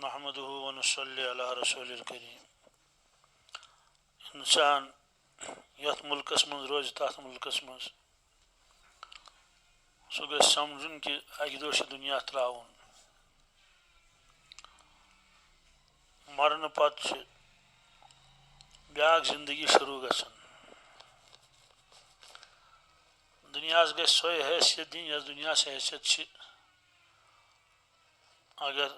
नहमदुहु व नुसल्ली अला रसूलिल करीम। इंसान यथ मुल्कस मज रोज तथ मुल्कस मज सह गछ समझुन कि अकि दो दुनिया त्राउन। मरण पत् ब्याक जिंदगी शुरू गछन। दुनियास गछ सोय हैसियत दिन यस दुनियास हैसियत छ। अगर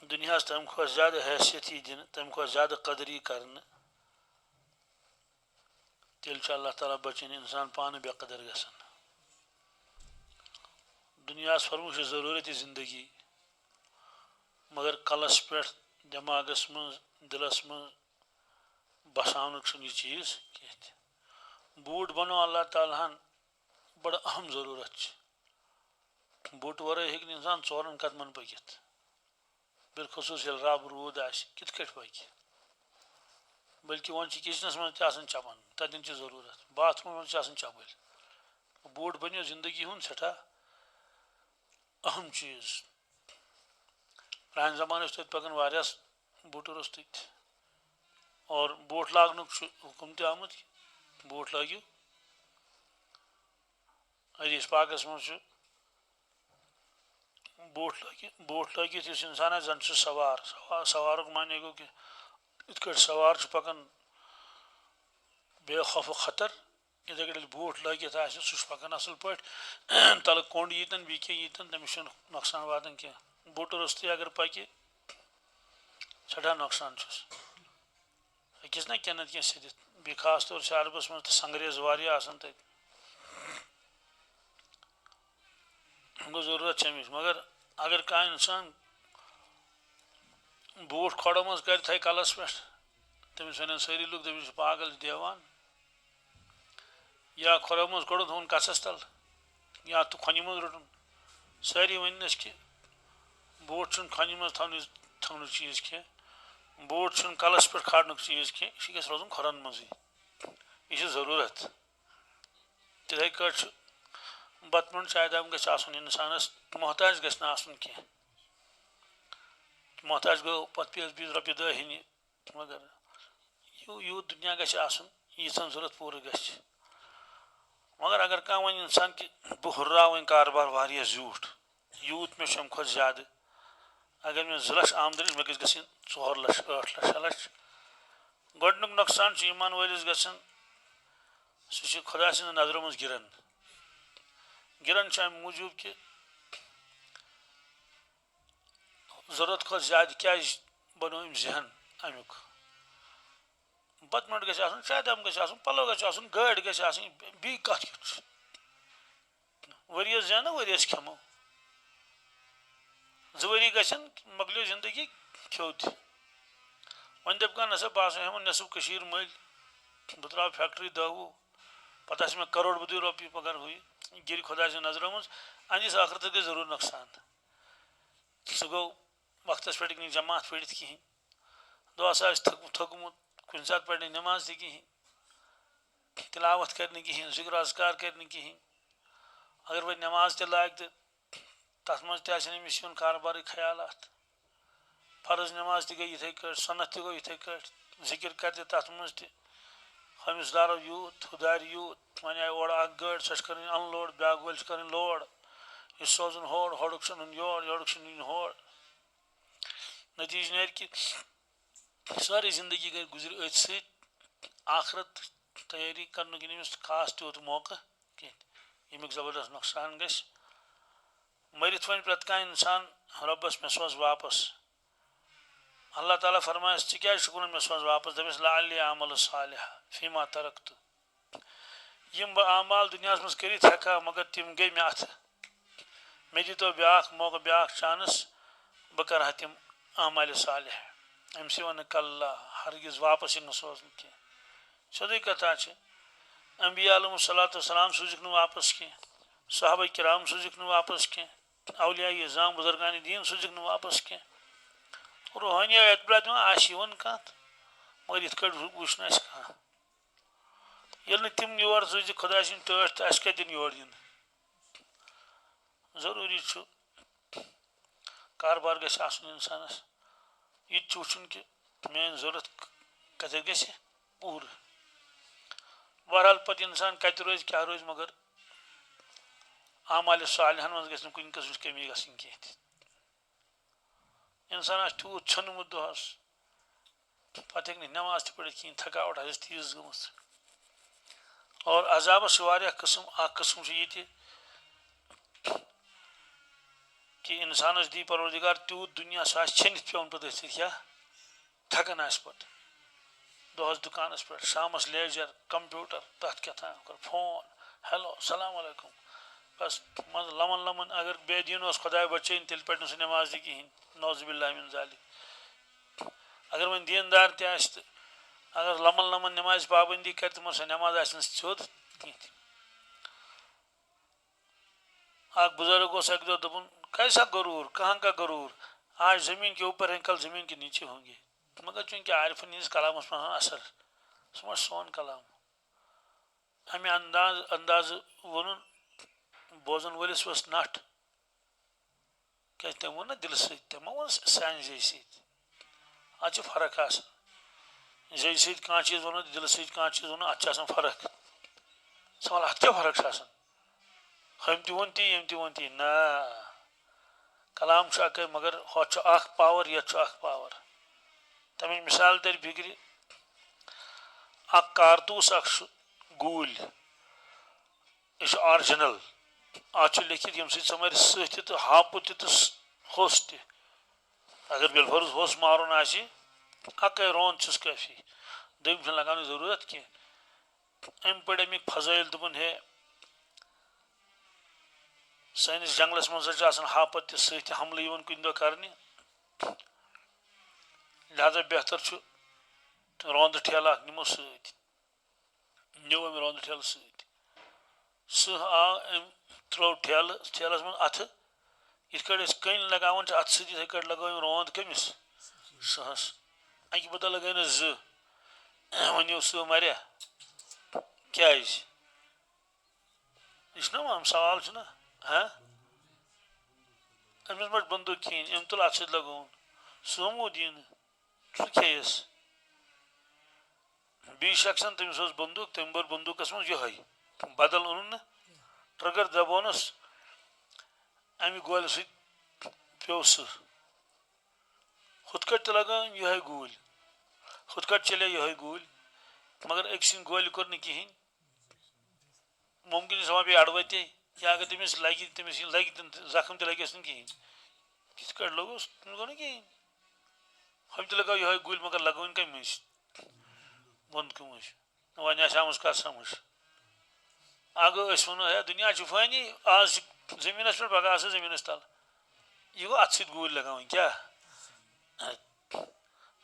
दुनियास तम खो ज्यादा हैसियत दिन तम खो ज्यादा कदरी करन तेल अल्लाह ताला बचन इंसान पान बेकदर गसन। दुनियास फरमुश जरूरत जिंदगी मगर कलस पे दिमागस मज दिलस मज बसान यह चीज कह। बूट बनो अल्लाह तालाहन बड़ अहम जरूरत। बूट वर हेक इंसान 4 कदमन पकित बिलखसूस ये रब रूद कित पक। बल्कि वन किचनस मज चपन तथन जरूरत बाथरूम मज चपल। बूट बनो जिंदगी हूं सठा अहम चीज। प्रान जमान तथ पकान वारिया बूटर तथ और बूट लागन हुकुम तमुत बूट लगियो। हदीस पाकस मज बूट लगित इंसान जन सवार सवार माने गो कि इत सवार पकान बेखौफ खतर इथे बूट लगित सह पकान असल पे तल कोंड यीतन बी यीतन तमिस नुकसान वातान कह। बूट रोस्त अगर पकि सठा नुकसान अकिस ना क्या कह सिदित बी खास तौर से अरबस मज संग्रेज वारिया तक गो जरूरत अमिच। मगर अगर कह इंसान बूट खोड़ो मज कर थे कलस पे तमिस वन सारी लोग तमिस पागल देवान या खोरो मज कोड़ थोन कसस तल या तो खनि मज रोटन सारी वनस कि बूट खनि मज थवन चीज कह। बूट कलस पे खाड़न चीज कह यह गो रोजन खोरन मज यह जरूरत। तिथे बतमन चायदाम गसन इंसानस मोहताज गना कह। मोहताज गो पे रोपये 10 हन मगर यूत दुनिया गसन यीचन जरूरत पूर ग। मगर अगर कह वन इंसान कि बह हुर्रा वन कारबार वारिया झूठ यूत मे खुद ज्यादा अगर मे 2 लाख आमदनी मे गई 4 लाख 8 लाख 6 लाख गोडनुक नुकसान ईमान वालिस गसन सह खुदा सद नजरों मज गिरन गिरन अम मूजूब कि जरूरत खुद ज्यादा क्या बनो जहन अमुक बतमट गसन शायद पलो गाड़ गई बी कत वरियस जानो वरियस खेमो 2 वरी गसन मकलियो जिंदगी खेव तह। वन दप कह नसा बह हेम नसफ मल बह त्रा फैक्ट्री 10 वो पत् मे करोड़ बदी रोपये पगार हुई गिर खुदा सद नजरों मज अनिस आखरत गई जरूर नुकसान। सह गो वक्त पे जमात पढ़ कहें दोस थोकमुत कुन सात पढ़ नमाज तह कहें तिलावत कर कहें जिक्र अजकार कर कहें। अगर वह नमाज तह लाग तो तथ मज तमिस कारबार ख्यालात फर्ज नमाज तह गई इथे सनत तह गो इथे जिक्र कर तथ मज तमिस दारो यूत हुदार यूत वन आय और गाड़ सह कर अनलोड ब्याक वल कर लोड यह सोजन होड़ होड़ुक योर योड़ुक होड़ नतीज नेर कि सारी जिंदगी गई गुजर अथ सत आखरत तैयारी करन खास त्यूत मौका कह यमुक जबरदस्त नुकसान ग। मरित वन प्रत कह इंसान रबस मे सोज वापस अल्लाह ताला फरमायस क्या मे सोज वापस दपस लाअल्ली अमल सालिह फीमा तरकत यम बह अमाल दुनिया मज कर हेका मगर तम गई मे अथ मे दीतो ब्याक मौका ब्याक चांस बह कर तम अमाल सालिह अम वन कल्ला हरगिज वापस इन सोजन कह। सोदी कथा अम्बिया अलैहिस्सलाम सूजिक वापस कह सहाबा किराम सूजिक वापस कह औलिया इज़ाम बुजुर्गान दीन सूजिक वापस कह रूहानी एतबार वन कत मगर इत वुच कह ये तम योर सूज खुदा सद टट तो अस क्या दिन योर दिन। जरूरी कारबार गस इंसानस यह वुचन कि मेन जरूरत कत गि पूर बहरहाल पे इंसान कत रोज क्या रोज मगर आमाल सालिहन मज गि कुन किस्म कमी गई कह इंसान तूत छनमुत दोहस पे हे नमाज त पढ़ कहें थकावट आस तीज गम और अजाबस किस्म किस्म ये कि इंसानस दी परवरदिगार तूत दुनिया सह छनित पे पे क्या थकन पे दोहस दुकानस पे शामस लेजर कंप्यूटर तथ क्या फोन हेलो सलाम अलैकुम बस मज लमन लमन अगर बेदीन खुदा बचन तेल पे सह नमाज दी कहें नौजुबिल्लाह मिन जालिक अगर वन दीनदार तह अगर लमन लमन नमाज पाबंदी कर तमन सह नमाज आद कह बुजुर्ग एक दो दोपन कैसा गरूर कहाँ का गरूर आज जमीन के ऊपर है कल जमीन के नीचे होंगे मगर चूंकि आरिफन हज कलामस पे असर सह सोन कलाम अमे अंदाज वोन बोजन वलिस वस नट क्या तम वो ना दिल सम वो सान जे आज फर्क जे सह चीज वो दिल सह चीज वो अत फर्क सवाल अत क्या फर्क हम तोन ती यम तोन ती ना कलाम मगर हथ पावर ये पावर तमें मिसाल तर फिक्र कारतूस गूल यह ऑरिजिनल आज लिखित यम सह मर सह तो हापुत तो होस त अगर बिलफर्ज होस मारुन अकै रोन छुस काफी दम लगान जरूरत कह अम पढ़ अमिक फजाइल दोपन हे सैनिस जंगलस मज हापत सह हमल कुन दह कर लिहाजा बेहतर रोंद ठेला निमो नो अम रोंद ठेल सह आव अम त्रो ठेलस मज अथ इत कन लगान अथ सत लगो अम रोंद कमिस सहस अकि बदल लगे न वन सह मरिया क्या यह सवाल ना हाँ अमिस मट बंदूक कहें अम तुल अथ सत लगोन सोमो दिन सह खेस बी शख्सन तमिस बंदूक तम बर बंदूकस मज यह बदल ओन न ट्रिगर दबोनस अमि गोल सह पे सह हुत कट लगा यह गूल हुत कट चले यह गूल मगर एक सिंह गोल कोर कहें मुमकिन वह पे अड़वत या अगर तमिस लगे जख्म तो लगस कहें कित लगोस तमिस गो ना कहें हम तो लगाओ यह गुल मगर लगोन कम बंद कम वन आमस कत समझ अगर वो है दुनिया फानी आज जमीनस पे पगह जमीनस तल यह गो अत सत गूल लगान क्या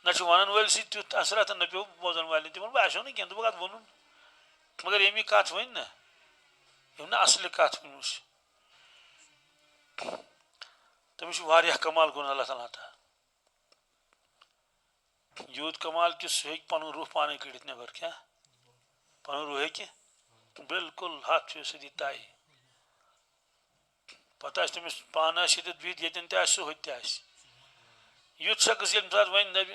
ना वन वल तुथ असरत न पे बोजन वाले तमन बो ना कह बह कत वोन मगर यमी कत वन ना यम ना असल कत वनमस तमिस कमाल कोन अल्लाह ताला यूत कमाल कि सह पन रूह पाने कड़ित नबर क्या पन रूह हे बिल्कुल 100% तय पता तमिस पान बिहित ये सह हुत युथ शख्स ये सात वन दप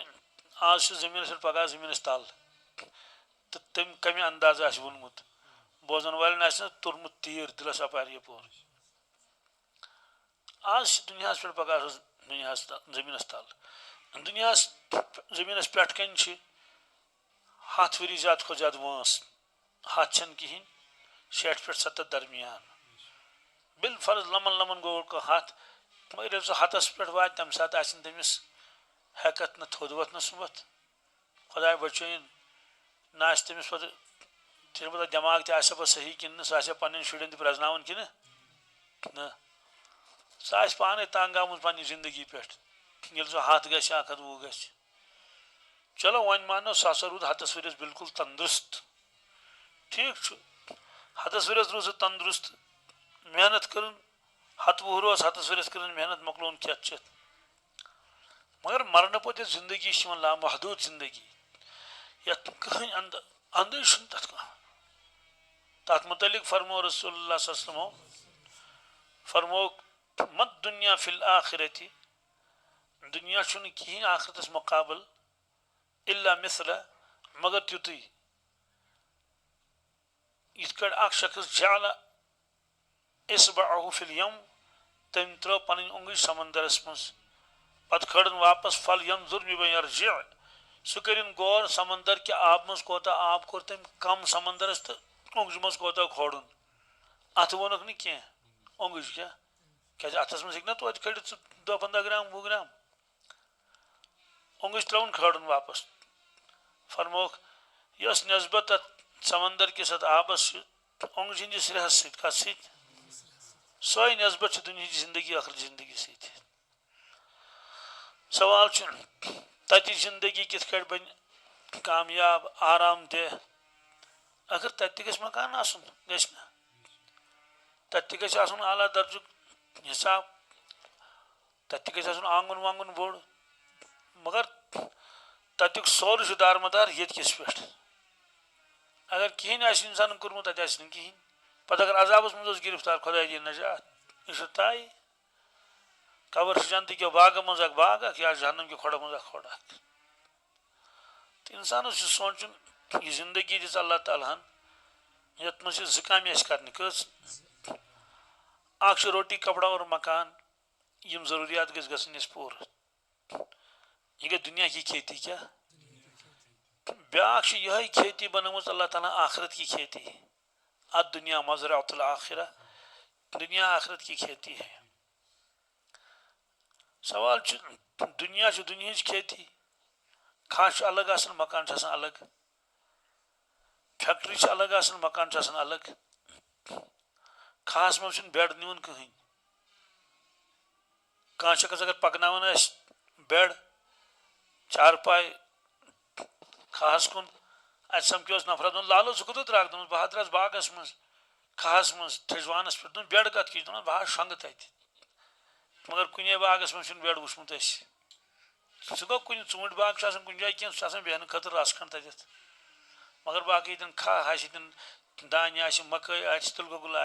आज जमीन पे पगह जमीनस तल तो तम कम अंदाज वोनमुत बोजन वाले तुरमुत तीर दिलस अपार यपोर आज दुनिया पे पगह जमीनस तल दुनिया जमीनस पे कन 100 वरी ज्यादा खो ज्यादा वस 100 कहें 60 पे 70 दरमियान बिलफर्ज लमन लमन गो 100 मगर ये हतस पे वा तम सात तमिस हेकत न थोद वथ न सुबत खुदा बचन ना तमिस पे पता दिमाग तह सही कि सह पन शुरन तह प्रजन कि सह पाने तंग आमुत पन्ने जिंदगी पे ये 100 गि 120 गि चलो वन मानो सह रूद 100 वरिस बिल्कुल तंदुरुस्त ठीक 100 वरिस रूद तंदुरुस्त मेहनत कर 100 रोज 100 वरिस कर मेहनत मकलोन खेत चेत मगर मरने पे जिंदगी लामहदूद जिंदगी ये कहीं अंदज तथ मुतलिक फरमो रसूलुल्लाह सल्लल्लाहु अलैहि वसल्लम फरमो मत दुनिया फिल आखिरती दुनिया छुन कहीं आखिरतस मुकाबल इल्ला मिसला मगर तुतुई इत कड़ अख शख्स जाला इसबअहु फिल यम तम त्रो पन उंगली समंदरस मज पत खड़न वापस फल यंजुर बिमा यरजि सह करिन गौर समंदर के आब मज कोता आब कोर तम कम समंदरस तो उंगज मज कोता खोड़न अत वोनक न कह उंगज क्या अथस मज ना तो खड़ित 10-15 ग्राम 20 ग्राम उंगज त्रोन खड़न वापस फरमोक यस नस्बत समंदर के सत आबस उंगज हंदिस रहस सत सोई नस्बत दुनिया की जिंदगी आखिर जिंदगी सत सवाल तति जिंदगी कित बन कामयाब आराम दह अगर तत गस मकान आसन गना तत गस आला दर्जुक हिसाब तत गस आंगन वांगन बोड़ मगर तत्युक सोर दारमदार ये पे अगर कहें इंसान कोर्मुत तत कहें पत अगर अजाबस मज गिरफ्तार खुदा दी नजात यह ताई कबर जन्नत के बाग मज बाग या जहन्नम के खोड़ मज खोड़ तो इंसान सोचन यह जिंदगी दिस अल्लाह ताला ये मज काम कर कस रोटी कपड़ा और मकान यम जरूरियात गस पूर यह गई दुनिया की खेती क्या ब्याख यह खेती बनमुत अल्लाह ताला आखिरत की खेती अद दुनिया मज़रअतुल आखिरा दुनिया आखिरत की खेती है सवाल दुनिया दुनिया खेती खास अलग आसन मकान अलग फैक्ट्री अलग आसन मकान अलग खास मज बेड नुन कहें कह शख्स अगर पकनावन बेड चारपाई खास कुन अत समकोस नफर दोन लालो सह कत राग दोन बह द्रास बागस मज खास मज थजवानस पे दोन बेड कत दोन बह शंग तत मगर कुने बागस मज बेड वुचमुत सह गो कुन ूट बाग कुन जाए कह बेहन खतर रस खंड तथ मगर बाकी तन खा आन दान मकई तिलगुल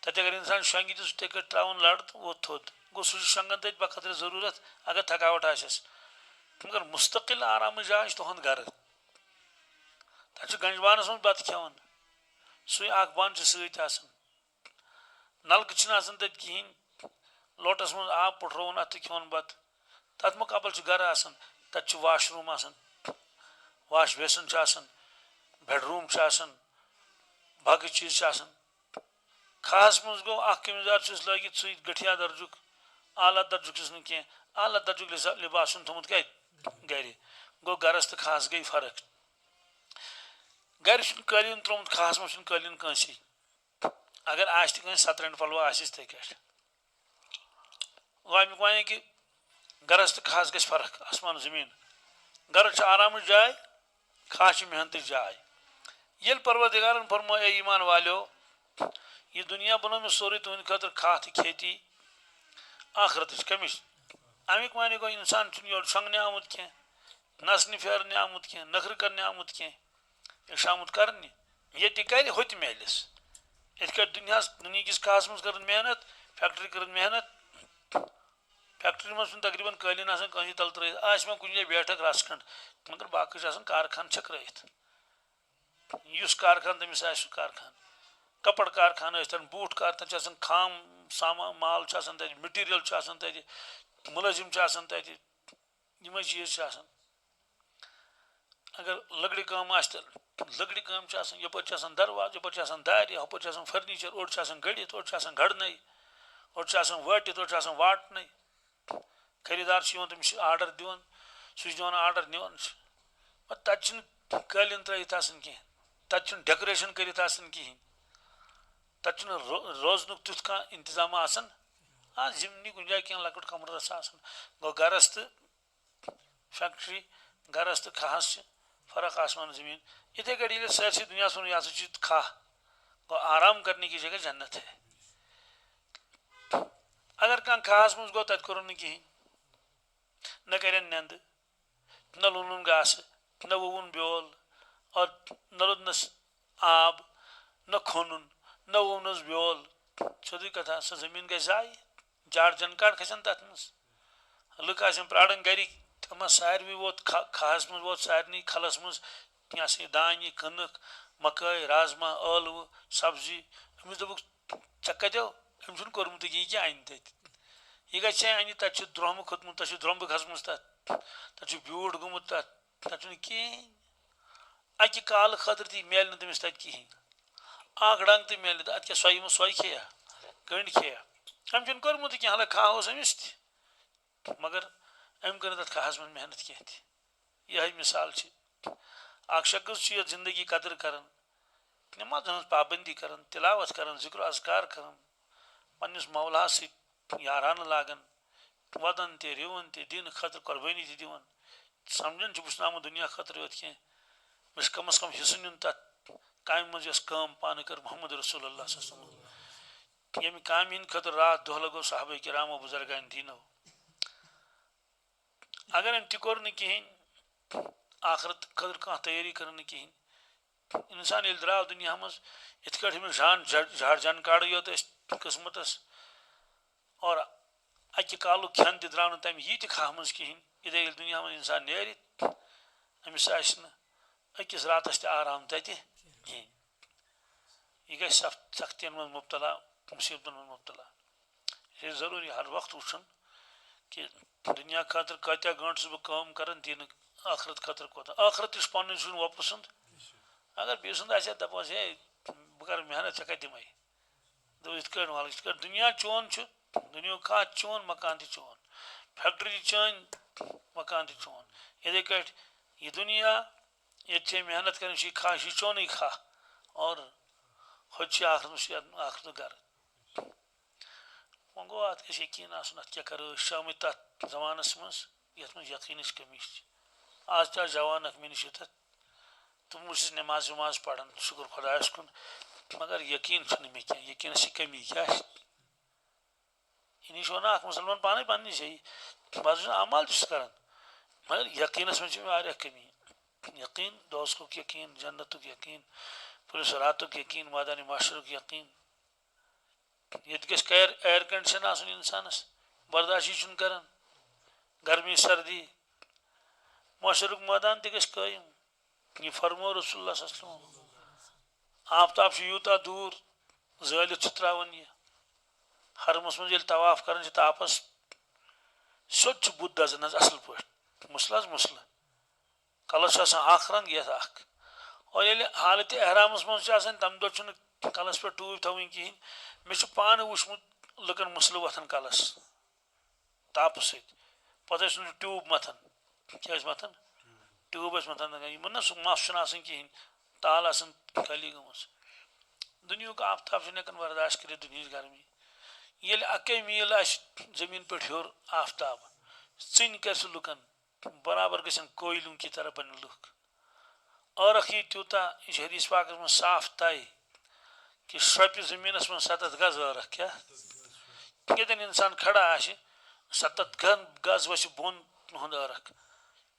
तत अगर इंसान शंग तो सह त्रावन लड़ तो वो थोद गो सह शंगन तत बखतर जरूरत अगर थकावट आस मगर मुस्तकिल आराम जाए तुहद घर तक गंजवानस मज बत खेवन सु बन सत नलक तत कहें लोटस मज आब पुटरवन अत खेवन बत तथ मुकाबल घर आसान तत वाशरूम वाश बेसन बेडरूम बाकी चीज खास मज गो कमिजार लगित सु गठिया दर्जुक आला दर्जुक कह आला दर्जुक लिबास थोमुत गर गो गरस तो खास गई फर्क गर कालीन त्रोमुत खास मज कालीन कंसी अगर आस सतरन पलव आस ते गो अमुक वन कि गरस तो खास गई फर्क आसमान जमीन गर आराम जाए खास मेहनत जाए ये परवरदिगारन फरमो ए ईमान वालो यह दुनिया बनो मे सोरे तुहद खतर खात खेती आखरत कमिश अमिक वन गो इंसान योर शंगने आमुत कह नसने फेरने आमुत कह नखर करने आमुत कह यह आमुत कर ये कर होत मेलिस इत दुनिया किस खास मज कर मेहनत फैक्ट्री कर मेहनत फैक्ट्री मज तकरीबन कालीन कहीं तल त्रत मे कुछ बैठक रस खंड मगर बाकी कारखान छकरत उस कारखान तमिस कारखान कपड़ कारखान बूट कारखान खाम सामान माल मटीरियल तत मुलजिम तत यम चीज अगर लकड़ी काम लकड़ी काम यप दरवाज यप दार यप फर्नीचर ओर गड़ित ओर गड़न ओर वाटित ओर वाटन खरीदार तमिस आर्डर दिवन सह दिवन आर्डर निवन तत कालीन त्रत कह तत डेकोरेशन कर कहें तत रोजन तुथ कह इंतजाम जिमनी कुछ जाए कह लकट कमरस गो गरस तो फैक्ट्री गरस तो खास फर्क आसमान जमीन इथे कड़ी सरसी दुनिया सुन यह खा गो आराम करने की जगह जन्नत है अगर कह खास मज गो तत कोर कहें न कर नंद न लुन घास न वोन ब्योल और न लुदनस आब न खोनुन न वोनस ब्योल सोदी कथा सह जमीन गई जाय जाड़ जनकाड़ खसन तथ मज लुक आसन प्राड़न गरी तम सारवी वोत खास मज वोत सारनी खलस मज यह सा दान कनक मकई राजमा ٲलवٕ सब्जी अमिस दोपुक चे कतो अम कोर्मुत यह क्या अन तत यह गए अन तत द्रोम खोतमुत तत द्रोम्ब खसम तत ब्यूट गोमुत तत कहें अकि काल खतर ती मेल तमिस तत कहें आख डंग तो मेल अत क्या सोय सोय खेया कंड खेया अम कोर्मुत कह हाला खा अमिस मगर अम कर तथ खास मन मेहनत कह यह मिसाल अख शख्स जिंदगी कदर कर नमाज हज पाबंदी कर तिलावत कर जिक्र अजकार कर पन्निस मौला यारान लागान वदन ते रिवन ते दिन खतर कुर्बानी दिवन समझन बस आमुत दुनिया खतर योत कह बस कम अज कम हिस्स नुन तथ काम मज कम पान कर मोहम्मद रसूलुल्लाह यम काम हिंद खतर रात दह लगो साहबा किरामो बुजुर्गान दीनो अगर अम तोर कहें आखरत खतर कह तैयारी कर कहें इंसान ये द्राव दुनिया मज इत जान झाड़ जानकाड़ योत किस्मतस और अकि कालु खेन तह द्राव तम यह खा मज कहें इधे दुनिया मज इंसान नेर अमिस अकिस रातस तह आराम तत कहें यह गई सख्तियन मज मुबतला मुसीबतन मज मुबतला यह जरूरी हर वक्त वुन कि दुनिया खतर कत्या गंट बह कम कर दिन आखरत खतर कोत आखरत पन वपसुंद अगर बे सुंद दपास हे बह कर मेहनत ऐ कत दिमे दप इत वाल इत दुनिया चोन दुनिया खा चोन मकान तह चोन फैक्ट्री चन मकान तह चोन इथे कट यह दुनिया ये मेहनत कर खा यह चोन खा और खुद आखरत गर वो गो अत यकीन आसन अत क्या कर शाम तथ जमानस मज ये यकीन कमी आज तह जवान मे नश तुम नमाज वमाज पढ़ान शुक्र खुदायस कुन मगर यकीन मे क्या यकीन कमी क्या यह वन मुसलमान पाने पन्नी सही बस अमाल कर मगर यकीनस मे कमी यकीन दोस्तुक यकीन जन्नतुक यकीन पुलिस रातुक यकीन मैदान माशरुक यकीन ये एयर कंडीशन आसन इंसानस बर्दाश्त कर गर्मी सर्दी माशरुक मैदान तह गयम यह फरमो रसूलुल्लाह सल्लल्लाहु अलैहि वसल्लम आफ्ताब यूता दूर जलित त्रावन यह हरमस मज तवाफ कर तापस सोद बुत दजन असल पे मुसल मुसल कलस अख रंग ये और ये हालत एहरामस मज तम दह कलस पे टूब थवन कहें मे पान वुचमुत लुकन मुसल वथन कलस ताप सत ट्यूब मथन क्या मथन ट्यूब मथन इन ना सह मस कहें ताल खाली गम दुनिया आफ्ताब हेकान बर्दाश्त कर दुनिया गर्मी ये अके मील जमीन पे हर आफ्ताब चन कर लुकन बराबर गन कोयलों की तरह बन लुक और यह तूता यह हदीस पाक में साफ तय कि शोप जमीनस में 7 गज अर्ख क्या ये इंसान खड़ा आ 7 गज वस बोन हंद अर्ख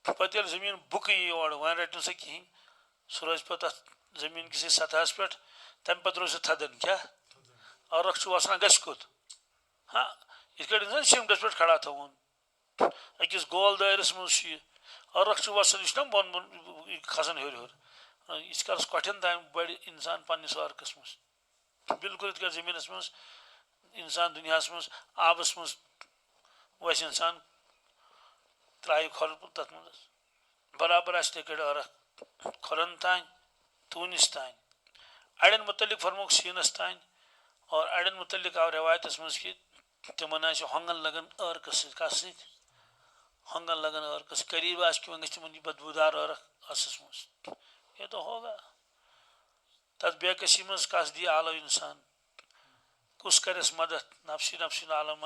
पे जमीन बुक योर वन रटन सह कहें सह रोज पे जमीन किस सतहस पे तम पे रोज थदन क्या अर्ख वसान गस कोत हाँ इत इंसान सिमटस पे खड़ा थवन अकिस गोल दायरस मज अर्ख वसान यह बोन बोन खसान हर हर इस कलस कठिन ताम बड़ इंसान पन्निस अर्कस मज बिल्कुल इत जमीनस मज इंसान दुनिया मज आबस मज वस इंसान त्राय खोल तथ मज बराबर अर्ख खोलन तान तूनिस तान अड़न मुतलिक फरमोक सीनस तान और अड़न मुतलिक आव रवायतस मज कि तिमन होंगन लगन अर्कस कस होंगन लगन अर्कस करीब तिमन बदबूदार अर्क असस मज ये तो होगा तथ बेकसी मज कस दी आलो इंसान कुस करस मदद नफसी नफसी आलम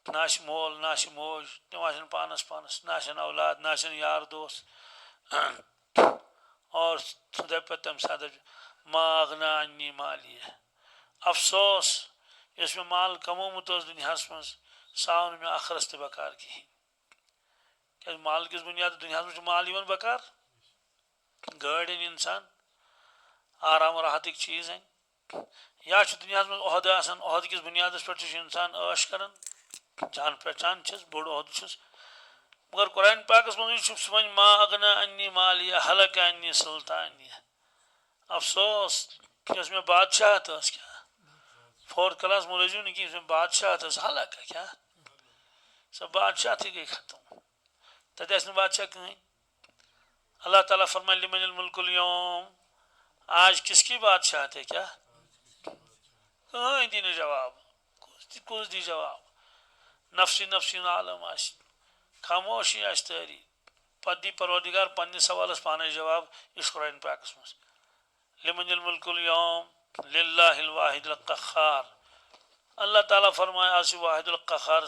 ना मोल ना मोज तम पानस पानस ना औलाद ना यार दोस्त और दप तम साथ मागना अन्नी मालिय अफसोस इस में माल कमोमुत दुनिया मज सावन में अखरस तह बकार कहें क्या माल किस बुनियाद दुनिया में माल इन बकार गाड़ इंसान आराम राहत चीज़ हैं या दुनिया में अहद किस बुनियाद पे इंसान ऐश कर जान पहचान बोड़ ओहद मगर कुरान पाकस मज वन मा अगना अन्नी मालिया हलक अन्नी सुल्तानिया अफसोस कि उसमें बादशाह था क्या फोर्थ क्लास मुलजिम नहीं कि उसमें बादशाह था हलक है क्या सब बादशाह थी गई खत्म तथे बादशाह कहीं अल्लाह ताला फरमाए लिमनिल मुल्कुल यौम आज किसकी बादशाह थे क्या कहीं दी जवाब कुछ दी जवाब नफसी नफसी आलम आश खामोशी आश तारी पद दी परवरदिगार पन्ने सवालस पाने जवाब इस कुरान पाकस मज लिमनिल मुल्कुल यौम लिल्लाहिल वाहिदिल क़ह्हार अल्लाह ताला फरमाए आज वाहिदुल क़ह्हार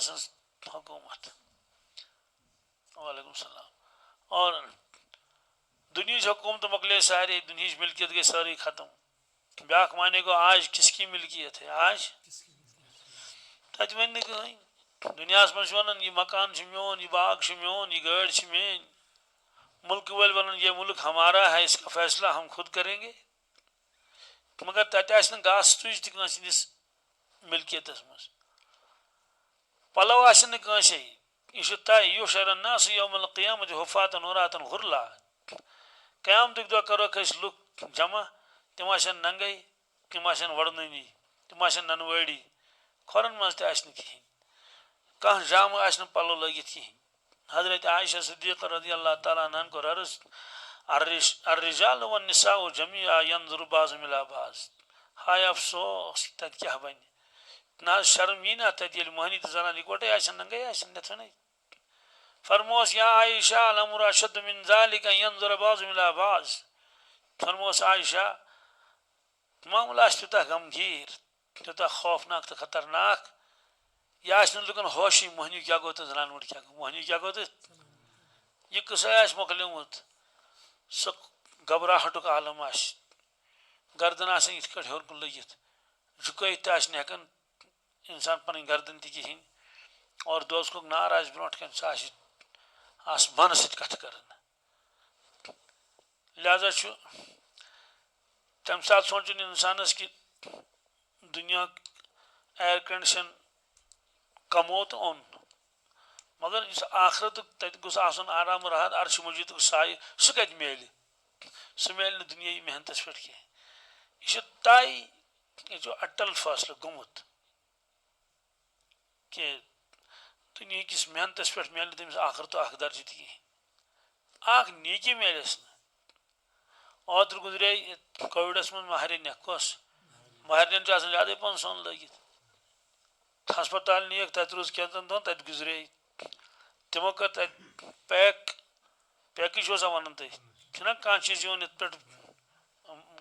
हुकूमत वालेकुम सलाम और दुनिया हुकूमत मकले सारे दुनिया मिल्कियत गई सारी खत्म ब्याख माने को आज किसकी मिल्कियत है आज तज वन कहीं दुनिया वन यह मकान मोन यह बाग मोन यह गाड़ मेन मुल्क वाल वन ये मुल्क हमारा है इसका फैसला हम खुद करेंगे मगर तत गास तुज तस मिल्कियत मज पलो आंसे यह तय युशरन्नास यौमल क़ियामत हुफ़ातन उरातन गुरला क़यामत दह करो लुक जमा तम नंगे तम वड़ननी तम ननवाड़ी खोरन मज कहें कह जाम पलो लगित कहें हजरत आयशा सिद्दीक़ा रज़ी अल्लाह तआला अन्हा को अर्ज़ अर्रिजाल वन्निसाउ जमीआ यंज़ुरु बाज़ुहुम इला बाज़ हाय अफसोस तत क्या बन ना शर्म यी ना तत ये मोहनी तो जनान इकवटे नंगे नथन फरमोस या आयशा अलअम्रु अशद्दु मिन ज़ालिका यंज़ुरु बाज़ुहुम इला बाज़ फरमोस आयशा मामला त्यूता गमगीर त्यूता खौफनाक तो खतरनाक यह लुकन होशी मोहनी क्या गो तो जनान वो क्या मोहनी क्या गो तो यह कसा मोकलमुत सह घबराहटुक आलम गर्दन इत होर कुन लगित झुकत हेकन इंसान पन गर्दन तहन और दोस्त को नार ब्रो कन सह आसमान सत कर लिहाजा तम सात सोचन इंसानस कि दुनिया एयर कंडीशन कमो तो ओन मगर इस आखरत तत गुस आसन आराम राहत अर्श मजीद साय सह कत मेल सह मेल दुनिया मेहनत पे कह यह तय यह अटल फैसला गोमुत कि दुनिया किस मेहनत पे मेल तमिस आखरत अख दर्ज कह नेकी मेलस ओतर गुजरे कोविडस मज महरन कस महरन ज्यादा पन सोन लगित हस्पताल नीक तत रोज कैंतन दोन तत गुजरे तमो कर तत पैकेज वन तुम कह चीज इन पे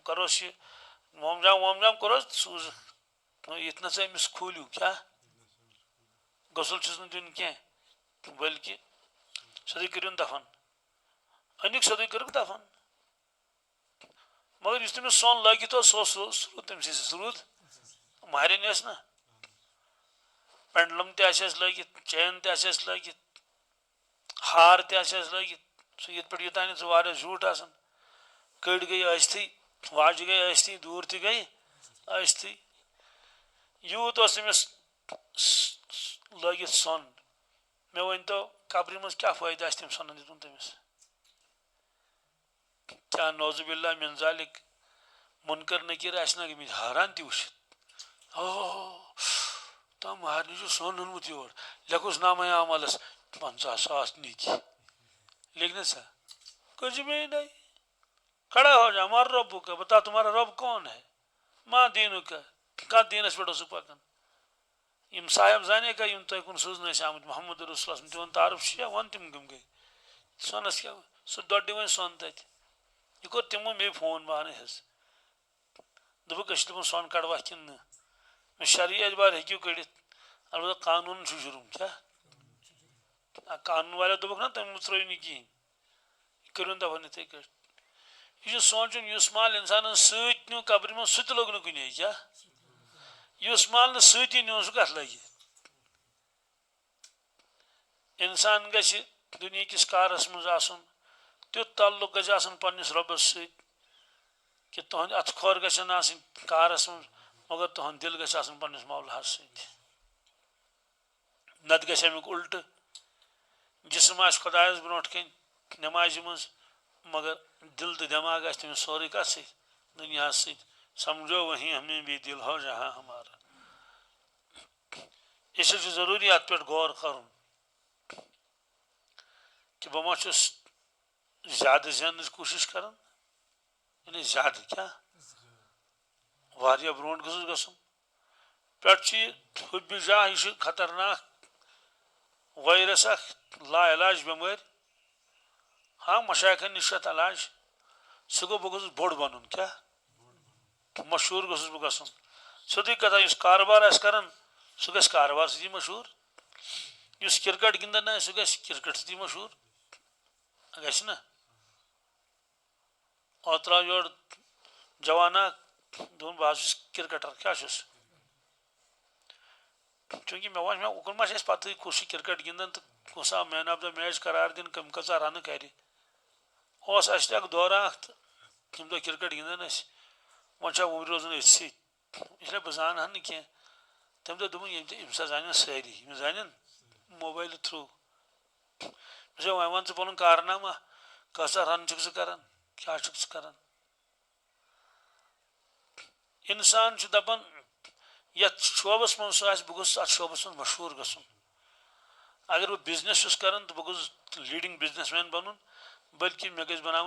करोस यह मोमजाम करोस सूज ये ना अमिस खोलू क्या गसल दिन कह बल्कि सदी कर दफन अनिक सदी कर दफन मगर इस तमिस सोन लगित सह तम रूद महरन ना पेंडलम तगित चैन तगित हार तगित सह ये पे योतान सह झूठ कड़ गई अस्ती वाज गई अस्ती दूर ती गई अस्ती यूत तमिस लगित सोन मे वन तो कब्र मज क्या फायदा तम सोन दितुन तमिस क्या नौजुबिल्ला मिन ज़ालिक मुनकर नकीर ना गमित हारान तह वुचित तम महरनी सोन ओनमुत योर लेखुस नाम अमलस 50,000 नीकी लिखने सा कुछ भी नहीं खड़ा हो जा हमारा रब का बता तुम्हारा रब कौन है माँ दीनु का दीनस पे पकन यम साहब जाने का यम तुम सूजन आमुत मोहम्मद रसूल तिवन तारुफ वन तम गम गई सोनस क्या सह दोड़ वन सोन तत यह कोर तमो मे फोन पाने दोपक सोन कड़वा किन मे शरी एतबार हेक्यू कड़ित अलबत्ता कानून जुर्म क्या कानून वाले दोपक ना तम त्रो कहें कर दफन इथे कट यह सोचन इस माल इंसान सत नु कब्र में सह लोग न कुन क्या इस माल सती नु सह कत लगे इंसान गि दुनिया किस कारस मज तुत ताल्लुक गि पन्निस रबस सत कि तुहद अथ खोर गन कारस मज मगर तुहद दिल गि पन्निस मौलास सत नत गछ अमुक उल्ट जिस्म आस खुदायस ब्रोट कन नमाज मज मगर दिल तो दिमाग आस तमिस सोरे कत सत दुनिया सत समझो वहीं हमें भी दिल हो जहाँ हमारा इस जरूरी अत पे गौर कर कि बह मा ज्यादा जन कोशिश कर यानी ज्यादा क्या वारिया ब्रोट गसुस गसुन पे हुब जा यह खतरनाक वायरस लाइलाज बेमारी हाँ मशाखन निश इलाज सह गो बह गसुस बोड़ बन क्या मशहूर गसुस बह गसन सोदी कथा इस कारोबार आस कर सह गस कारोबार सती मशहूर इस क्रिकेट गिंदन सह गस क्रिकेट सती मशहूर गस ना ओत्र योर जवाना दोन बह क्रिकेटर क्या चूंकि मे वन मे उकुन मा पत कुछ क्रिकेट गिंदन तो कुस मैन ऑफ द मैच करार दिन कम कचा रन कर दौरा तो तम दह क्रिकेट गिंदन वो उम्र रोजन अथी इसलिए बह जान नी कह तम दह दोपन यम सा जान सारी यम जान मोबाइल थ्रू मे वन वन पुन कारनामा कसा रन कर क्या कर इंसान दपान ये शोबस मं बह गोस अत शोबस मं मशहूर गसन अगर बह बिजनेस कर तो बह गोस लीडिंग बिजनेसमैन बन बल्कि मे गस बना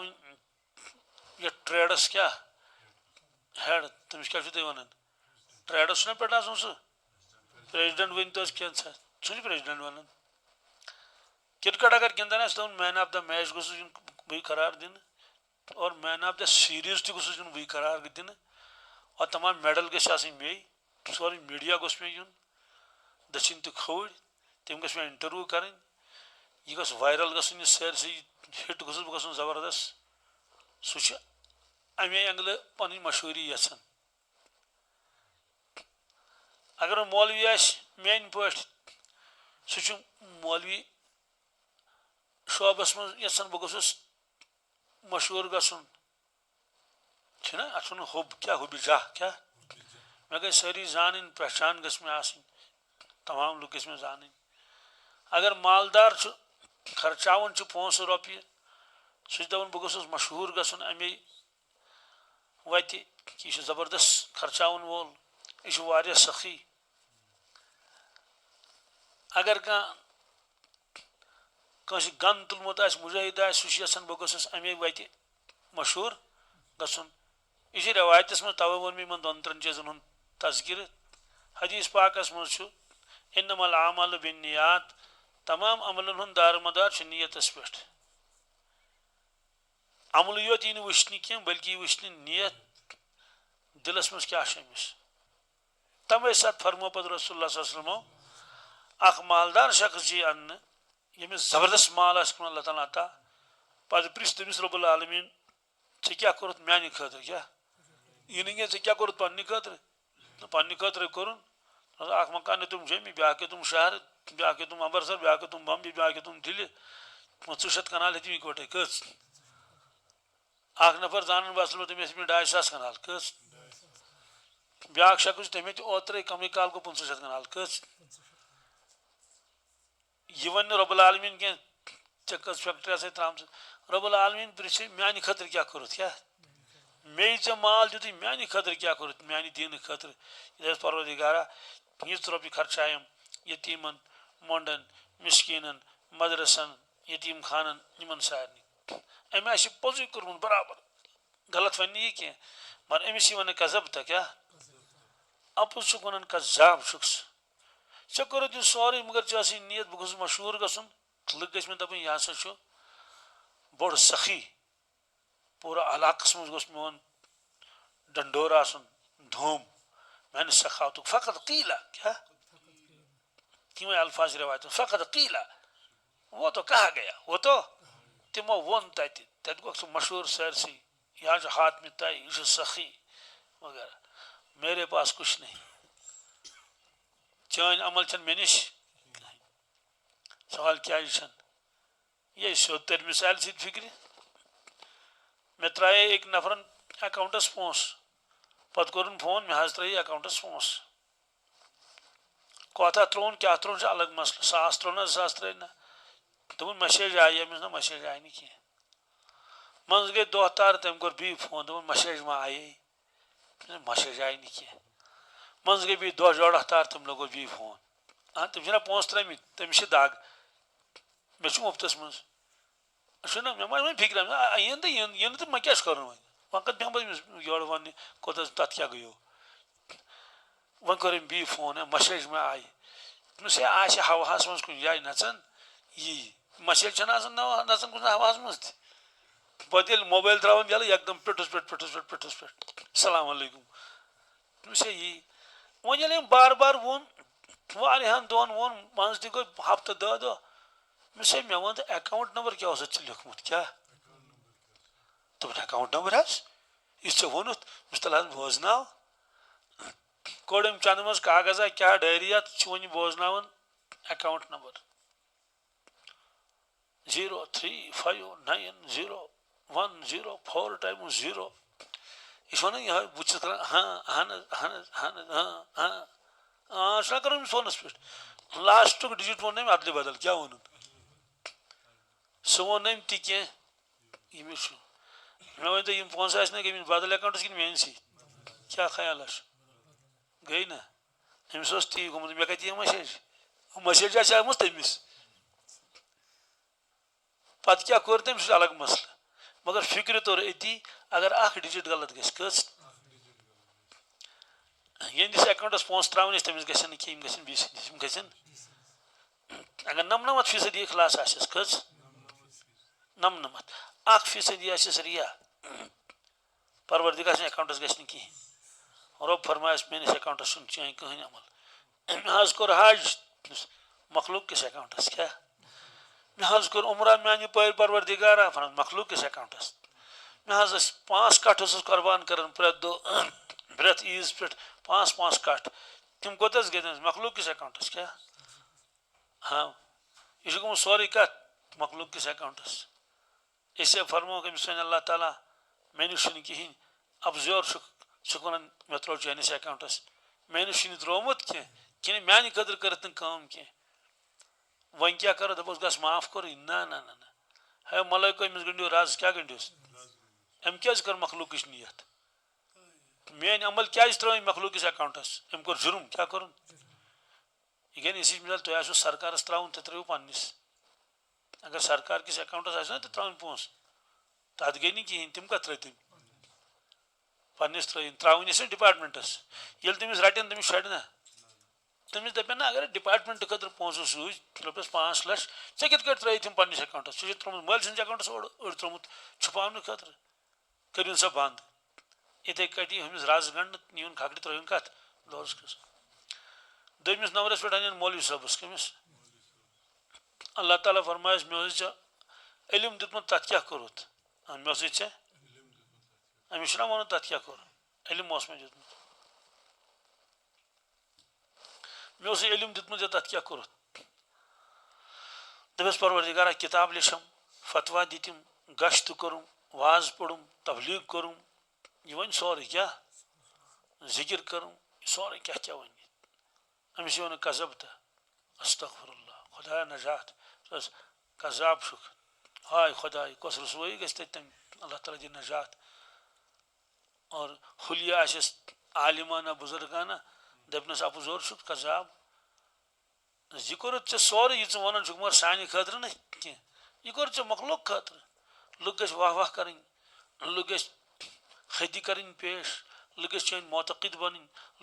ये ट्रेडस क्या हेड तमिस क्या तुम वन ट्रेडस ना पे सह प्रेसिडेंट वन तो क्या सह प्रेसिडेंट वन क्रिकेट अगर गिंदन दन मैन ऑफ द मैच गसुस बह करार दिन और मैन ऑफ द सीरीज तह गसुस बह करार दिन और तमाम मेडल गई मे सोरे मीडिया गोस मे यून दक्षिण तो खोड़ तम गस मे इंटरव्यू कर यह गस वायरल गसन सारसी हिट गसुस बह गसन जबरदस्त सह अमे एंगल पन मशहूरी यसान अगर मौलवी आन पे सह मौलवी शोबस मं यसान बह गसुस मशहूर गसन अत हुब क्या हुब जा क्या मे गई सारी जान पहचान गस मे तमाम लोग गस मे जान अगर मालदार खर्चावन पोस रोपये सह दपान बह गसुस मशहूर गसन अमे वत यह जबरदस्त खर्चावन वोल यह सखी अगर कस गन तुलमुत मुजाहिद सह बह गसुस अमे वत मशहूर गसन यह रवायतस मं तवे वो मे दोन त्रेन चीजन हूं तस्किर हदीस पाकस मं इन्नमल आमाल बिन्नियात तमाम अमलन हूं दारमदार नीयतस पे अमल योत यह वुचन कह बल्कि वुचन नीयत दिलस मं क्या अमिस तमे सात फरमो पे रसूलुल्लाह सल्लल्लाहु अलैहि वसल्लम अख मालदार शख्स जी अन्न यमिस जबरदस्त माल अल्लाह ताला अता पे प्रिस तमिस रब्बुल आलमीन ऐ क्या कोरुत मानि खतर क्या यह नहीं ऐ क्या कोरुत पन्ने खतर कोर अख मकान तुम जमी ब्या तुम शहर ब्या तुम अमृतसर ब्या तुम बम्बे ब्या तुम दिल्ली 500 कनाल हेतु इकोटे कस अख नफर जान बसल तमिस 250 कनाल कस ब्या शख्स तमें ओत्र कम काल गो 500 कनाल कस यह वन रब्बुल आलमीन कह ऐ कस फैक्ट्री त्राम रब्बुल आलमीन प्रिछ मानि खतर क्या कोरुत क्या मे माल दित मानि खतर क्या कोरुत मानि दीन खतर ये परवरदिगारा यीच रोपि खर्चायम यतीमन मोंडन मिस्कीनन मदरसन यतीम खानन इन सारे अमे पोजु कोर्मुत बराबर गलत वन यह कह मगर अमिस वन कजब तो क्या अपुज वन कजाब ऐ कोरुत यह सोरे मगर ऐ नीयत बह गस मशहूर गसन लुक गस मे दपन यह हसा बोड़ सखी पूरा इलाकस मं गोस मोन डंडोर आसन धूम मैंने सखावत फ़कत कीला क्या तिम अल्फाज रवायत फ़कत कीला वो तो कहा गया वो तो तिमो वोन तत गो मशहूर सरसी यहाँ हाथ में तय यह सखी वगैरह मेरे पास कुछ नहीं चान अमल चन मे निश सवाल क्या ये सोद तर मिसाल सत फिक्र मे त्राए एक नफरन अकाउंटस पोस पे कोर फोन मे त्राई अकाउंटस पोस कथा त्रोन क्या त्रोन अलग मसल 1,000 त्रो 2,000 त्रो ना दोपन मैसेज आई अमिस ना मैसेज आई कह मज गई दह तार तम कोर बी फोन दोपन मैसेज मा आई मैसेज आई कह मज गई बी 10-14 तार तम लोगो बी फोन हाँ तम पोस त्रमित तमिस दाग मे मुफ्तस मज ना मे मा फिक्र इन तो इन तो मैं क्या कर वह कत बेहम योर वन कोत तथ क्या गयो वह कोर बी फोन मैसेज में आई तमिस हवास मज कुछ जाए नचान यी मैसेज नचान कुछ हवास मज पे मोबाइल त्रावान ये एकदम पिटुस पे सलाम अलैकुम तमिस यी वो बार बार वोन वारियान दोन वोन मज तक गो हफ्त 10 दह मिस मे वन तो अकाउंट नंबर क्या लिखमुत क्या दोपन अकाउंट नंबर यह वोनुत तल बोजनाव कोड़म चंद मज कागजा क्या डायरिया वन बोजनावन अकाउंट नंबर 0359010 टाइम्स 0 यह वन यह बहुत कर हाँ कर फोनस पे लास्ट डिजिट वो अदल बदल क्या वो सह वो ती यमिस मे वन तो पोस गई बदल अकाउंटस कि मेन सी क्या ख्याल गई ना अमिस ती गुत मे कत मैसेज आम तमिस पत क्या कोर तम सह अलग मसल मगर फिक्र तोर अती अगर डिजिट गलत गस यस अकाउंटस पोस त्रावन तमिस गसन गसन अगर 99% खलास आस कस 99 1% आस रिया परवरदिगार अकाउंटस गसन कह रब फरमायस मेनिस अकाउंटस चाहे कहीं अमल मे कोर हज मखलूक किस अकाउंटस क्या मे कोर उमरा मानी परवरदिगारा फरमान मखलूक किस अकाउंटस मे 5 कट कुर्बान कर प्रेत दो प्रेत ईज पे 5 कट तम कोतस गए मखलूक किस अकाउंटस क्या हाँ यह गुम सोरे कत मखलूक किस अकाउंटस इसे फरमो अमिस अल्लाह ताला मे निश कहें अब जोर सह मे त्रो चैनिस अकाउंटस मे निश त्रोमुत कह मानि खतर कर कह वन क्या करो दपस गस माफ कर ना ना ना ना है मलको अमिस गंडियो राज क्या गंडियोस अम क्या कर मखलूक नीयत मेन अमल क्या त्रो मखलूक अकाउंटस अम कोर जुर्म क्या कर यह गई इस मिसाल तुम आसो सरकार त्रावन तो त्रो पन्निस अगर सरकार किस अकाउंटस तो त्रावन पोस तथ गई नी कहें तम कत तम पन्निस त्रावन डिपार्टमेंटस ये तमिस रटन तमिस छड़ ना तमिस दपन ना अगर डिपार्टमेंट खतर पोसो सूज रपस 5 लाख ऐ कत त्र तम पन्निस अकाउंटस सह त्रोमुत मल सद अकाउंटस ओर त्रोमुत छुपावन खतर कर सा बंद इथे कटी हमिस राज गंड नीन खकड़ त्रोन कत दोस कस दमिस नंबरस पे अन मौलवी साहबस कमिस अल्लाह ताला फरमायस मे इलम दितमुत तथ क्या करुत मे ऐ अमिस वो तथ क्या कर इलम मे दितमुत मे इलम दितमुत तथ क्या करुत दपस परवरदिगारा किताब लिखम फतवा दितम गश्त करूम वाज पढ़ूम तबलीग करूम यह वन सोरे क्या जिक्र करूम सोरे क्या क्या वन अमिस वन कज़ब्त अस्तगफिरुल्लाह खुदा नजात कज़ाब शुक हाय खुदा कस रसोई गस तम अल्लाह ताला दी नजात और हुलिया आसिस आलिमाना बुजुर्गाना दपनस आपु जोर शुक कज़ाब यह कोर सोरे यह वन मगर सानि खतर ना कह यह कोर मखलूक खतर लुक गस वाह वाह कर लुक गस खदी कर पेश लुक गस चैन मोतक़िद बन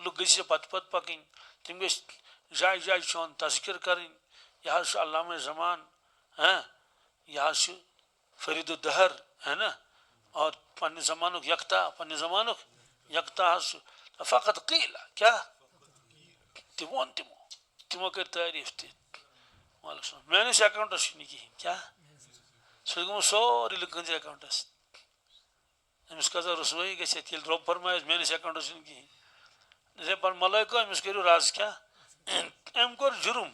लुक गस पत पत पकन तम गस जाय जाय चौन तज़किर कर यह अल्लामा ज़मान हाँ यह फरीद दहर है ना और पन्ने ज़मानुक यकता पन्ने ज़मानुक यकता फ़कत क़ीला क्या तिमो तिमो कर तारीफ तह मेनिस अकाउंटस कहें क्या सह गो सोरे लुकन अकाउंटस अमिस कजा रसोई गि रब फरमायस मेनिस अकाउंटस कहें मलको अमिस करो राज क्या अम कोर जुर्म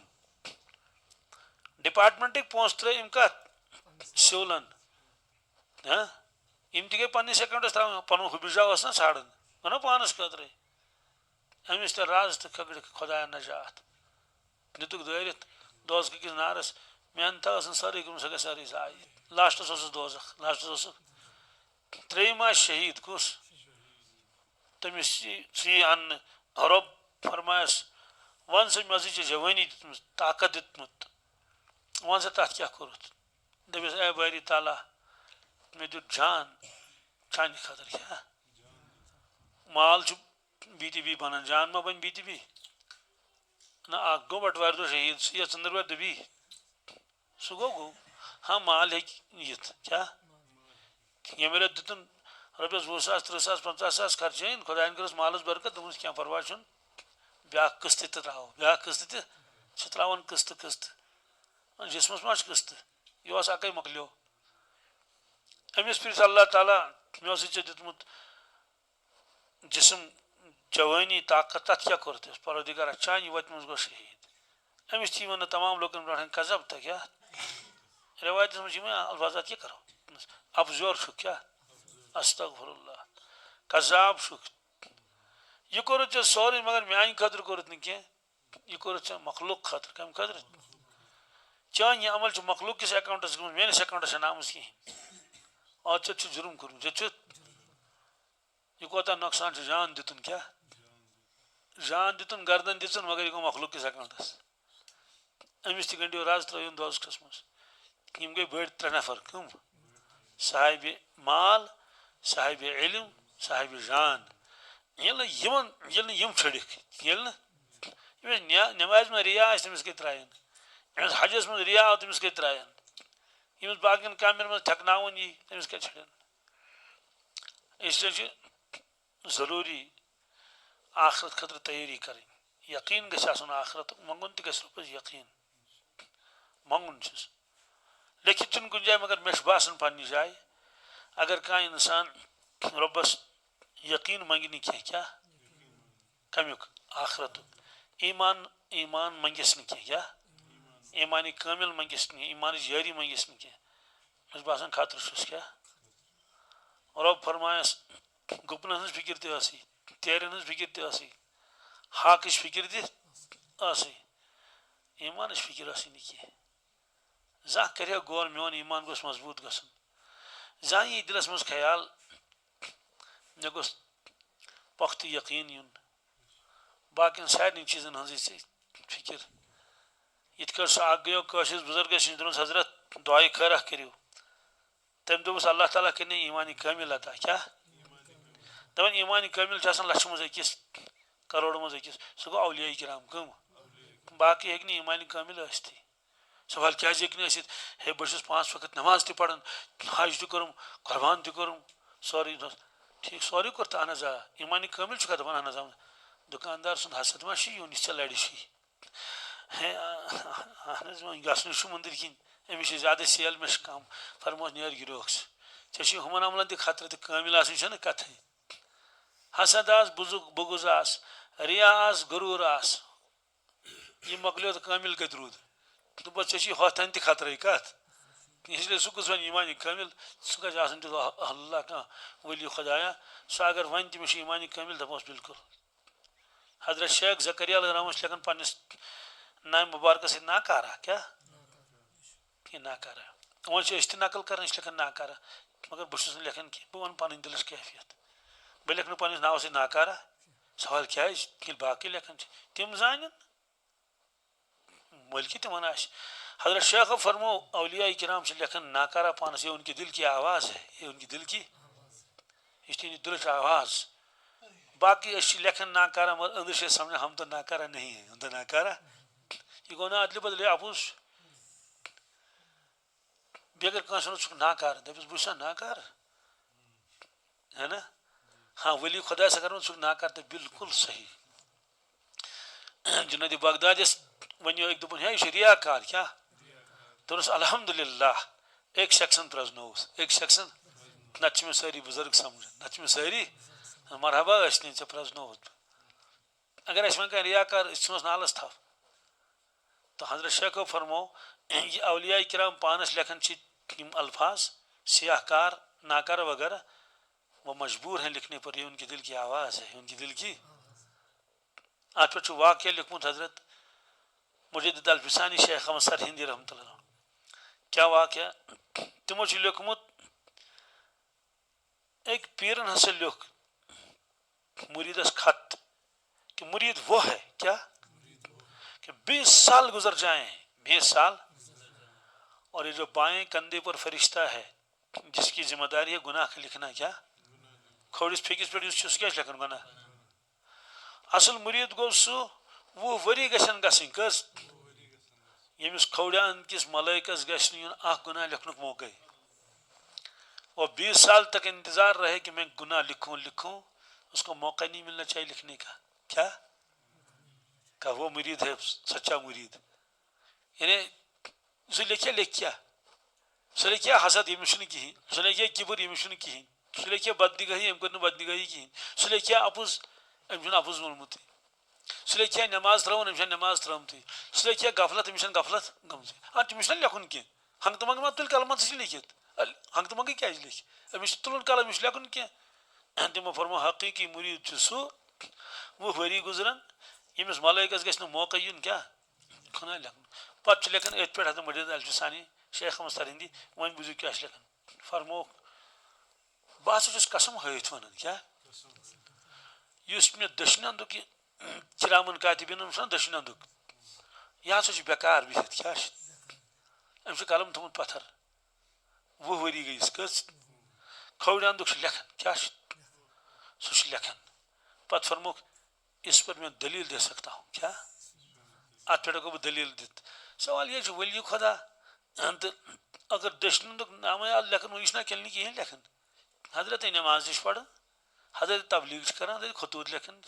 डिपार्टमेंट पोस त्रे कत सिवलन हाँ यम गई पन्निस अकाउंटस त्रावन पन हुबिजा ना छाड़न वनो पानस खतरे अमिस तो राज तो खगड़ खुदा नजात दितुक दारित दोज किस नारस मेहनत सारे सह सारी जाय लास्टस दोजख लास्टस त्रेम शहीद कुस तमिस सी अन रब फरमायस वन सा मे जवानी दित ताकत दितमुत वन सा तथ क्या कोरुत दपिस ए बारी ताला मे दित जान चान खतर क्या माल बीती बनान जान मा बन बीती ना गो बटवार दो शहीद या चंद्रवार दबी सह गो हाँ माल हे क्या ये मेरे दितन रपस 20,000 30,000 50,000 खर्चन खुदान कर मालस बरकत दोपस क्या परवाह ब्या किस्त त्रो ब्या किस्त त्रावान किस्त किस्त जिसमस मा किस्त यह अक मकलो अमिस फिर अल्लाह ताला मे दितमुत जिसम जवानी ताकत तथ क्या कोर परवदिगार चान वत मज गो शहीद अमिस थी वन तमाम लोगन पे कजब तक क्या रिवायत में अल्फाजात क्या करो अब जोर छु क्या अस्तगफुरुल्लाह कजाब छु यह कोर सोरे मगर मान खतर कोरत न कह यह कोर मखलूक खतर कम खतर चान यह अमल मखलूक किस अकाउंटस गो मेस अकाउंटस नामस कहें आज चे जुर्म कर्म यह कोता नुकसान जान दितुन क्या जान दितुन गर्दन दितुन मगर यह गो मखलूक किस अकाउंटस अमिस तह गंडियो राज त्रुन दोजखस मज यम गई बड़ 3 नफर कम साहिब माल साहिब इल्म साहिब जान यम छड़िक नमाज में रिया तमिस गई त्रायन यमिस हजस में रिया आव तमिस गई त्रायन यमिस बाकिन कामन में थकनावन यी तमिस क्या छड़न इसलिए जरूरी आखरत खतर तैयारी करें यकीन गन आखरत मंगुन तपस यकीन मंगुन लिखित कुछ जाए मगर मे बासान पन्नी जाए अगर कह इंसान रबस यकीन मंगि न क्या कमुक आखरत ईमान ईमान मंगिस न क्या ईमानी कामिल मंगिस न ईमान जारी मंगिस न मे बासान खतर क्या रब फरमायस गुपन हज फिक्र तसी तेरन हज फिक्र तसी हाक फिक्र तसी ईमान फिक्र न कह जा कर गौर मोन ईमान गोस मजबूत गसन जा यी दिलस मज ख्याल मे गोस पख्त यकीन युन बाकिन सारे चीजन हज फिक्र इत सह गयो कशिस बुजुर्गस नश दोस हजरत दुआई खैरह करो तम दोस अल्लाह ताला कर ईमानी कामिल अता क्या दपान ईमानी कामिल लक्ष मज अकिस करोड़ मज अकिस सह गो औलिया किराम कम बाकी हे ईमानी कामिल सवाल क्या हे बस 5 वक्त नमाज पढ़न हज तुम कुर्बान तुम सॉरी ठीक सॉरी कोर तो अहन आ ईमानी कामिल चुका दपान अहन दुकानदार सुन हसद मा यून यह लड़ि हे अहन गसन मंदिर किन अमिस ज्यादा सेल मे कम फरमो नेर गिरोक्स ऐ हमन अमलन खतर तो कामिल आसन कथ हसद बुगुज आस रिया आस गरूर आस यह मकलो तो कामिल कत रूद दोपस ऐ हथन तह खतर कत इसलिए सह कुछ वन ईमानी कामिल सह गज अल्लाह कह वली खुदाया सह अगर वन तमिस ईमानी कामिल दपोस बिल्कुल हजरत शेख ज़करिया रहमस लिखन पन्निस नाम मुबारक नाकारा क्या नाकारा वन नकल कर लिखन नाकारा मगर बहुत लिखन कह बह वन पन दिलस कैफियत बह लिख पन्निस नाव से नाकारा सवाल क्या बाकी लिखन तम जान मलकी तिमन हजरत शेख फरमो औलिया किराम से लिखन नाकारा पानस ये उनके दिल की आवाज़ है ये उनकी दिल की दिल आवाज़ बाकी लिखन नाकारा मगर अंदर से समझ हम तो नाकारा नहीं है हम तो नाकारा ये गो ना अदल बदल आपूस बेगर कह नाकार दपिस बुझ नाकार है ना हाँ वली खुदा से कर नाकार तो बिल्कुल सही जुनैद बगदादिस वन एक दोपन है यह रियाकार क्या दोस अल्हम्दुलिल्लाह एक सेक्शन प्रजनोस एक सेक्शन नत मे सारी बुजुर्ग समझ नत मे सारी मरहबा चे प्रजनोस अगर वन कह रियाकार नालस थव तो हजरत शेख फरमो यह औलिया किराम पानस लेखन अल्फाज सियाहकार नाकार वगैरह वो मजबूर हैं लिखने पर, ये उनके दिल की आवाज़ है, उनकी दिल की। आज पर वाक्य लिखूँ हजरत मुजद्दिद अल-फिसानी शेख अहमद सरहिंदी रहमतुल्लाह क्या वाक़या तिमो लिखमुत एक पीरन हसा लिख मुरीदस खत कि मुरीद वो है क्या कि 20 साल गुजर जाएं 20 साल और ये जो बाएं कंधे पर फरिश्ता है जिसकी जिम्मेदारी है गुनाह का लिखना क्या खोड़िस फेकिस पे क्या लिखन गुनाह असल मुरीद गो सह वो वरी गसन गसन कस यमिस खौड़ान किस मलाइकस गसन गुनाह लिखनुक मौके वो 20 साल तक इंतजार रहे कि मैं गुनाह लिखूं लिखूं उसको मौका नहीं मिलना चाहिए लिखने का क्या का वो मुरीद है सच्चा मुरीद यानी सो लिखिया लिखिया सो लिखिया हसद यमिशन कहीं सो लिखिया किबर यमिशन कहीं सो लिखिया बदनिगही यम कर बदनिगही कहीं सो लिखिया अपुज अमशन अपुज वोनमुत सो लिखिया नमाज त्रवन अमशन नमाज त्रमत सो लिखिया गफलत अमशन गफलत गमत अत मिशन लिखुन के हंग तमंग मा तुल कलमत से लिखित हंग तमंग क्या लिख अमिश तुलन कलम मिश लिखुन के तिमो फरमा हकीकी मुरीद सो वो वरी गुजरन यमिस मलाइकस गस न मौका युन क्या खुना लिखन पत लिखन एत पे हत मुजद्दिद अल-फिसानी शेख अहमद सरहिंदी वन बुझु क्या लिखन फरमो बास कसम हयत वन क्या युस मे दशनंदुक किरामन कातिबिन दशनंदुक यह हसा बेकार बिहित क्या अम कलम थमुत पत्थर वो वरी गईस कस खौड़ानदुक लिखन क्या सह लिखन पत फरमुक इस पर मैं दलील दे सकता हूँ क्या अत पे को दलील दित सवाल ये वली खुदा तो अगर दशनंदुक नाम लिखन वो ना कल कहें लिखन हजरत नमाज पढ़ हजरत तबलीग कर हजरत खतूत लिखन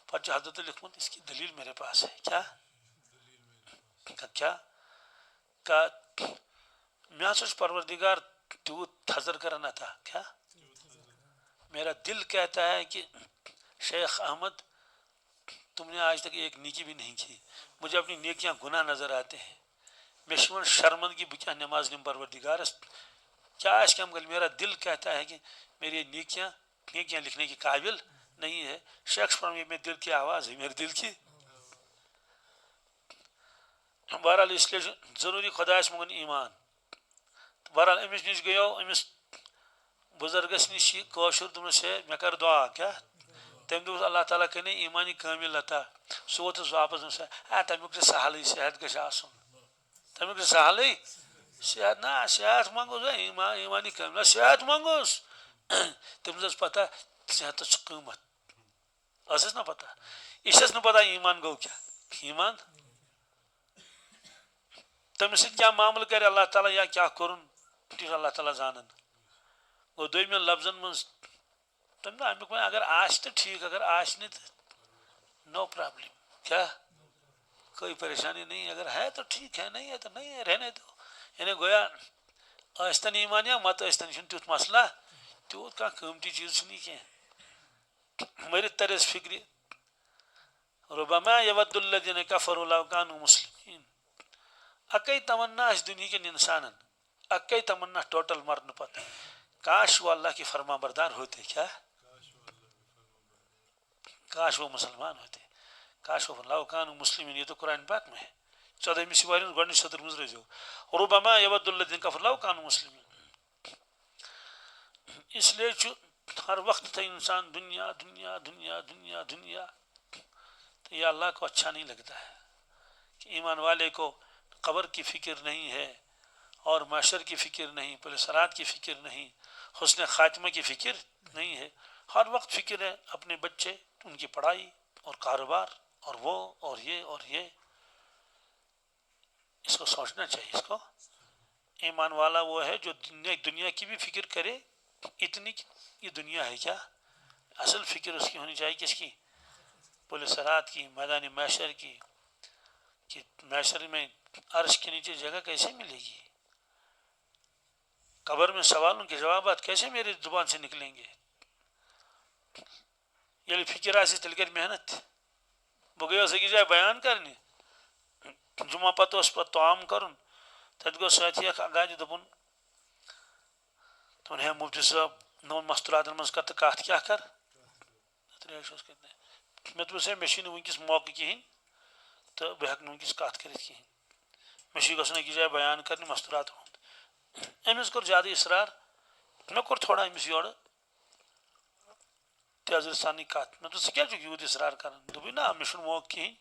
पे हजरत लिखमुत इसकी दलील मेरे पास है क्या क्या का मैं परवरदिगार तूत हजर करना था क्या मेरा दिल कहता है कि शेख अहमद तुमने आज तक एक नेकी भी नहीं की मुझे अपनी नेकियां गुनाह नजर आते हैं मैं शर्मंदगी क्या नमाज निम परवरदिगार क्या कम गल मेरा दिल कहता है कि मेरी नेकियां लिखने के काबिल नहीं है शख्स पर मेरे दिल की आवाज़ है मेरे दिल की बहरहाल इसलिए ज़रूरी खुदास मगन ईमान बहरहाल अमिस नश गयो अमिस बुजुर्गस नश कौशुर दोपस है मे कर दुआ क्या तम दोस अल्लाह ताला कने ईमानी कामिल अता सह वोतस वापस तमिक सहल सेहत गश आसन तमिक सहल सेहत ना सेहत मंगोस ईमानी कामिल सेहत मंगोस तमिस पता सेहत कीमत ना पता इस ना पता ईमान गो क्या ईमान तमिस क्या मामल कर अल्लाह ताला या क्या करुन ती अल्लाह ताला जानन गो दोम लफ्जन मज तम अमुक अगर आश तो ठीक अगर आश नहीं तो नो प्रॉब्लम क्या कोई परेशानी नहीं अगर है तो ठीक है नहीं है तो नहीं है रहने दो यानी गोया अस्तन ईमान या मत अस्तन तुथ मसला तूत कह कीमती चीज नहीं कह मर तरस फिक्र रुबमा यवद्दुल्लज़ीना कफ़रू लौ कानू मुस्लिमीन अकई तमन्ना इस दुनिया के इंसान अकई तमन्ना टोटल मरने पर काश वो अल्लाह की फरमा बरदार होते क्या काश वो मुसलमान होते काश वो लौ कानू मुस्लिमीन ये तो कुरान पाक में है 14वीं सिवारी गणित सदर गुजरे जो रुबमा यवद्दुल्लज़ीना कफ़रू लौ कानू मुस्लिमीन इसलिए हर वक्त था इंसान दुनिया दुनिया दुनिया दुनिया दुनिया तो ये अल्लाह को अच्छा नहीं लगता है कि ईमान वाले को कब्र की फिक्र नहीं है और माशर की फिक्र नहीं पुलिस सरात की फिक्र नहीं हुस्न खात्मा की फिक्र नहीं है हर वक्त फिक्र है अपने बच्चे उनकी पढ़ाई और कारोबार और वो और ये इसको सोचना चाहिए इसको ईमान वाला वो है जो दुनिया की भी फिक्र करे इतनी ये दुनिया है क्या असल फिक्र उसकी होनी चाहिए किसकी पुलिस सरात की मैदान मैशर की कि मैशर में अर्श के नीचे जगह कैसे मिलेगी कब्र में सवालों के जवाब कैसे मेरी जुबान से निकलेंगे ये फिक्र से तलकर मेहनत बगैर से जाए बयान करने जुमा पत पर ताम कर तत गो साथी गाज दोपन तुम है मुफ्ती साहब नोन मस्तूरात मज कर तो कत क्या कर मे दोस मे वनकस मौके कहें तो तो बह हेक वनकस कत कर कहें मे गन अकिस जाए बयान कर मस्तूरात अमिस कोर ज्यादा इसरार मे कोर थोड़ा अमिस योर तजर सान कत मे तो क्या यूत इसरार कर दोप ना मे मौक कहें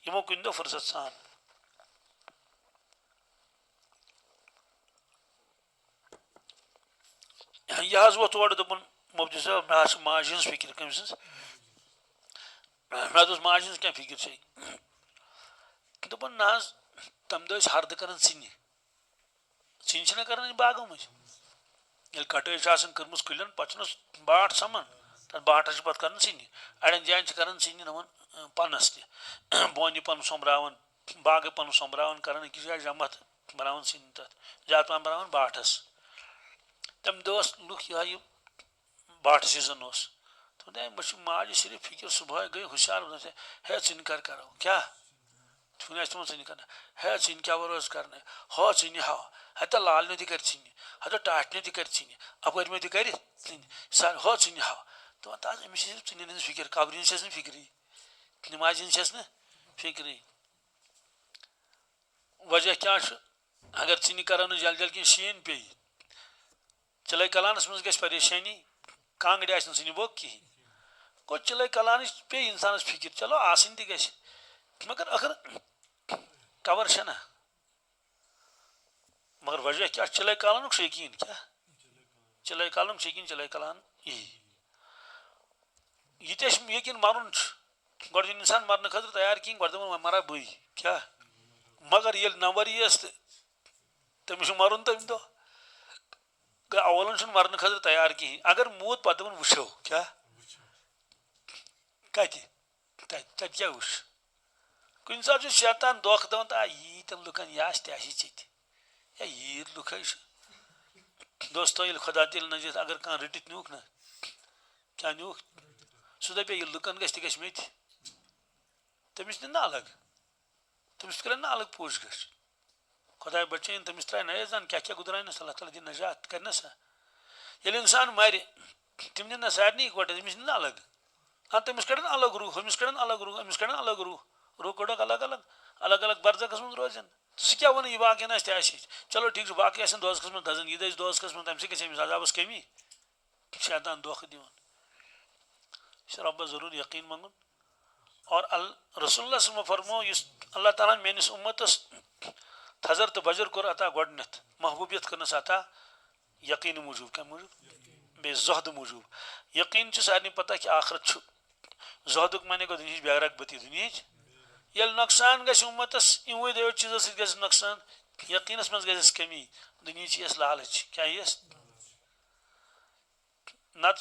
यमो कुन दो फुर्सत सान यह वो तोड़ दोपन मुफ्ती साहब मे माज हज फिक्र कम मे दोस माज हज क्या फिक्र दोपन ना तम दो हर्द कर सिन कर बागों मज ये कटे कर्म कुलन पे बाट समान तथ बाटस पे कर सिन अड़न जान कर सिन नमन पनस तोन पन सोम्रावन बाग पन सोम्रावन कर अकिस जाए जमा बनावन सिन तथ ज्यादा पहन बनावन बाटस तम दोस लुक यह बाट सीजन तो माज सिर्फ फिक्र सुबह गई हुशार है सिन कर करो क्या तुम सिन कर है सिन क्या रोज करना हो सिन हाव हत लाल ने कर सिन हत टाट ने कर सिन अपर में कर सर हो सिन हाव तो अमिस सिर्फ सिन फिक्र कबरी फिक्री नमाज ना फिक्री वजह क्या अगर सिन कर जल जल कि शीन पे चिले कलानस मज ग परेशानी कांगड़ सिन बोक कहें गो चिले कलान पे इंसान फिक्र चलो आसन तक मगर अगर कवर ना मगर वजह क्या चिले कलान यकीन क्या चिले कलान यकीन चिले कलान यह यकीन मरुन गो इंसान मरने खतर तैयार कहें गो मरा बी क्या मगर ये नंबर यस तमिस मरुन तम दो अवलन मरने खतर तैयार कहें अगर मूत पे वो क्या कत क्या वो कुन सात शैतान दोख दवान यीतन लुकन यह चे या यीत लुक दोस्तों ये खुदा दिल नजित अगर कह रटित नुक ना क्या नुक सह दपे ये लुकन गि मे तमिस ना अलग तमिस कर ना अलग पूछ गश खुदा बचन तमिस त्रा नए जान क्या क्या गुजरानस अल्लाह ताला दी नजात करना सा ये इंसान मर तम दिन सारे इकवटे तमिस ना अलग हाँ तमिस कड़न अलग रूह अमिस कड़न अलग रूह अमिस कड़न अलग रूह रूह कड़क अलग अलग अलग अलग बरजकस मज रोजन सह क्या वन यह वाकन चलो ठीक बाकी दोजस मज दजन यह दोजस मज तम गई अजाबस कमी शैतान दोख दिवान रब्बस जरूर यकीन मंगुन और रसूलुल्लाह फरमो अल्लाह ताला मेनिस उम्मतस थजर तो बजर कोर अता गोडनथ महबूबियत करनस अता यकीन मूजूब क्या मूजूब बे जहद मूजूब यकीन सारे पता कि आखरत जहदुक माने गो दुनिया बेगरक बती दुनिया यल नुकसान गस उम्मतस इवो दो चीजों से गस नुकसान यकीनस मज गस कमी दुनिया यस लालच क्या यस नत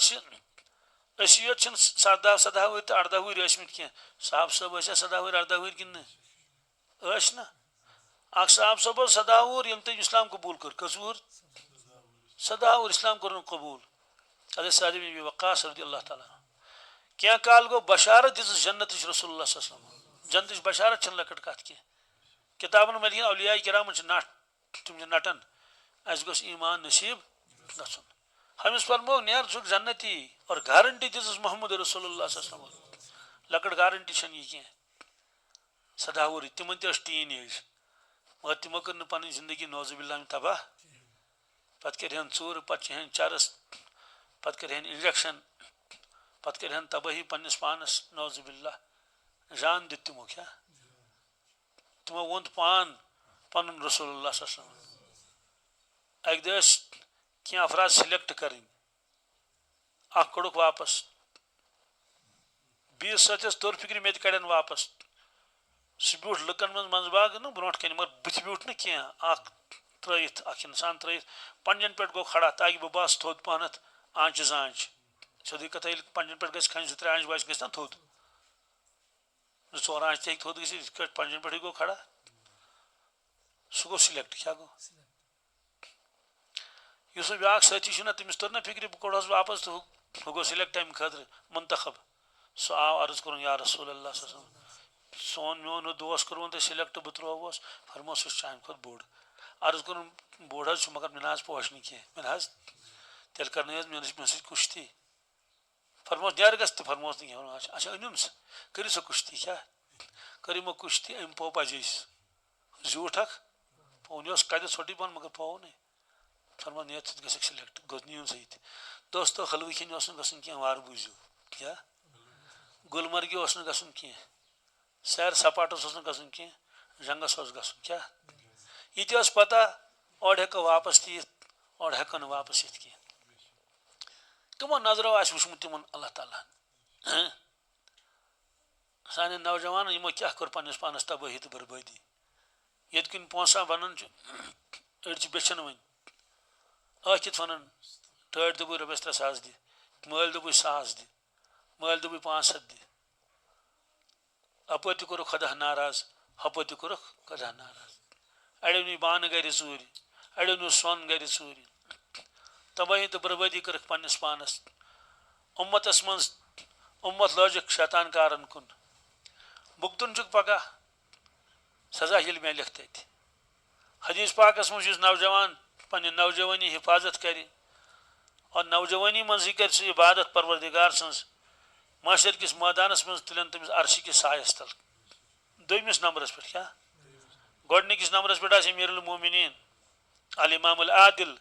योत सदा वुर तो 18 वुर क्या साहब सब सदा वुर 18 वुर कि ना साहब सब 17 वुर यम तम इस्लाम कबूल कर कस वुर 17 वुर इस्लाम कर कबूल अदे सादिब बिन वक्कास रज़ियल्लाहु ताला क्या काल गो बशारत दिस जन्नत रसूलुल्लाह सल्लल्लाहु अलैहि वसल्लम जन्नत बशारत छन लकट कत की किताबन में लिखन औलिया किराम नट तुम नटन अस गोस ईमान नसीब गसन हमिस फरमो नेर सुख जन्नती और गारंटी दिस मोहम्मद रसूलुल्लाह सल्लल्लाहु अलैहि वसल्लम लकट गारंटी छन ये क्या सदावुर तिमन तस टीन एज मगर तिमो कर पन जिंदगी नौजुबिल्ला तबाह पत करहन चूर पत चरस पत करहन इंजेक्शन पत करहन तबाही पन्नस पानस नौजुबिल्ला जान दित तिमो क्या तिमो वोन पान पन रसूलुल्लाह सल्लल्लाहु अलैहि वसल्लम अक दस क्या अफराद सिलेक्ट करें कड़क वापस बीस सतस तोर फिक्र मे कड़न वापस सह ब्यूठ लुकन मज बाग ना ब्रोट कन मगर बुथ ब्यूठ ना क्या त्रयित इंसान त्रयित पंजन पे गो खड़ा ताकि बह बस थोद पहनत आंच जांच सोदी कथा पंजन पे गस खन 2-3 आंच बस गस ना थोद 4 आंच तक थोद गस पंजन पे गो खड़ा सह गो सिलेक्ट क्या गो इस ब्याक साथी तमिस तर ना फिक्र बह कड़स वापस तो वह गो सिलेक्ट अमे खतर मुंतखब सह आव अर्ज कर या रसूल अल्लाह सोन मोन दोस कोन तो सिलेक्ट बह त्रोवस फरमो सह चान खुद बोड़ अर्ज कर बोड़ मगर मे पोश ना कह मे तेल कर मे सत कुश्ती फरमोस नेर गस तो फरमोस अच्छा अनिन कर सह कुश्ती क्या कर यमो कुश्ती अम पो पजे झूठ पौन कद ोटी बन मगर पो नहीं फरमान ये सिलेक्ट गो नीन सहित दोस्तों हलवि खेन गसन कह वार बूझो क्या गुलमर्गी गसन कह सैर सपाटस गसन कह जंगस गसन क्या ये पता और हेको वापस तीत और हेको वापस यित कह तमो नजरों आस वुचमुत तिमन अल्लाह ताला साने नौजवान यमो क्या कर पन्नस पानस तबाही तो बर्बादी ये पोसा बनन अड़ बेचन वन आखित वन टड़ दोप रपस 3 सास दि मल दोप 100 दि मल दोप 500 दि अपर तुर खुदा नाराज हपर तुर खुदा नाराज अड़ो नी बान गर चूर अड़ो नी सोन गर चूर तबाही तो बर्बादी कर पन्नस पानस उम्मतस मज उम्मत लजिक शैतान कारन कुन बुगतुन चुक पगह सजा ये मे लिख तथ हदीस पाकस मज नौजवान पन्ने नौजवानी हिफाजत कर और नौजवानी मज कर इबादत परवरदिगार सज माशर किस मैदानस मज तुलन तमिस अर्श किस सायस तल दोमिस नंबरस पे क्या गोडनिकिस नंबरस पे अमीरुल मोमिनीन अल इमाम अल आदिल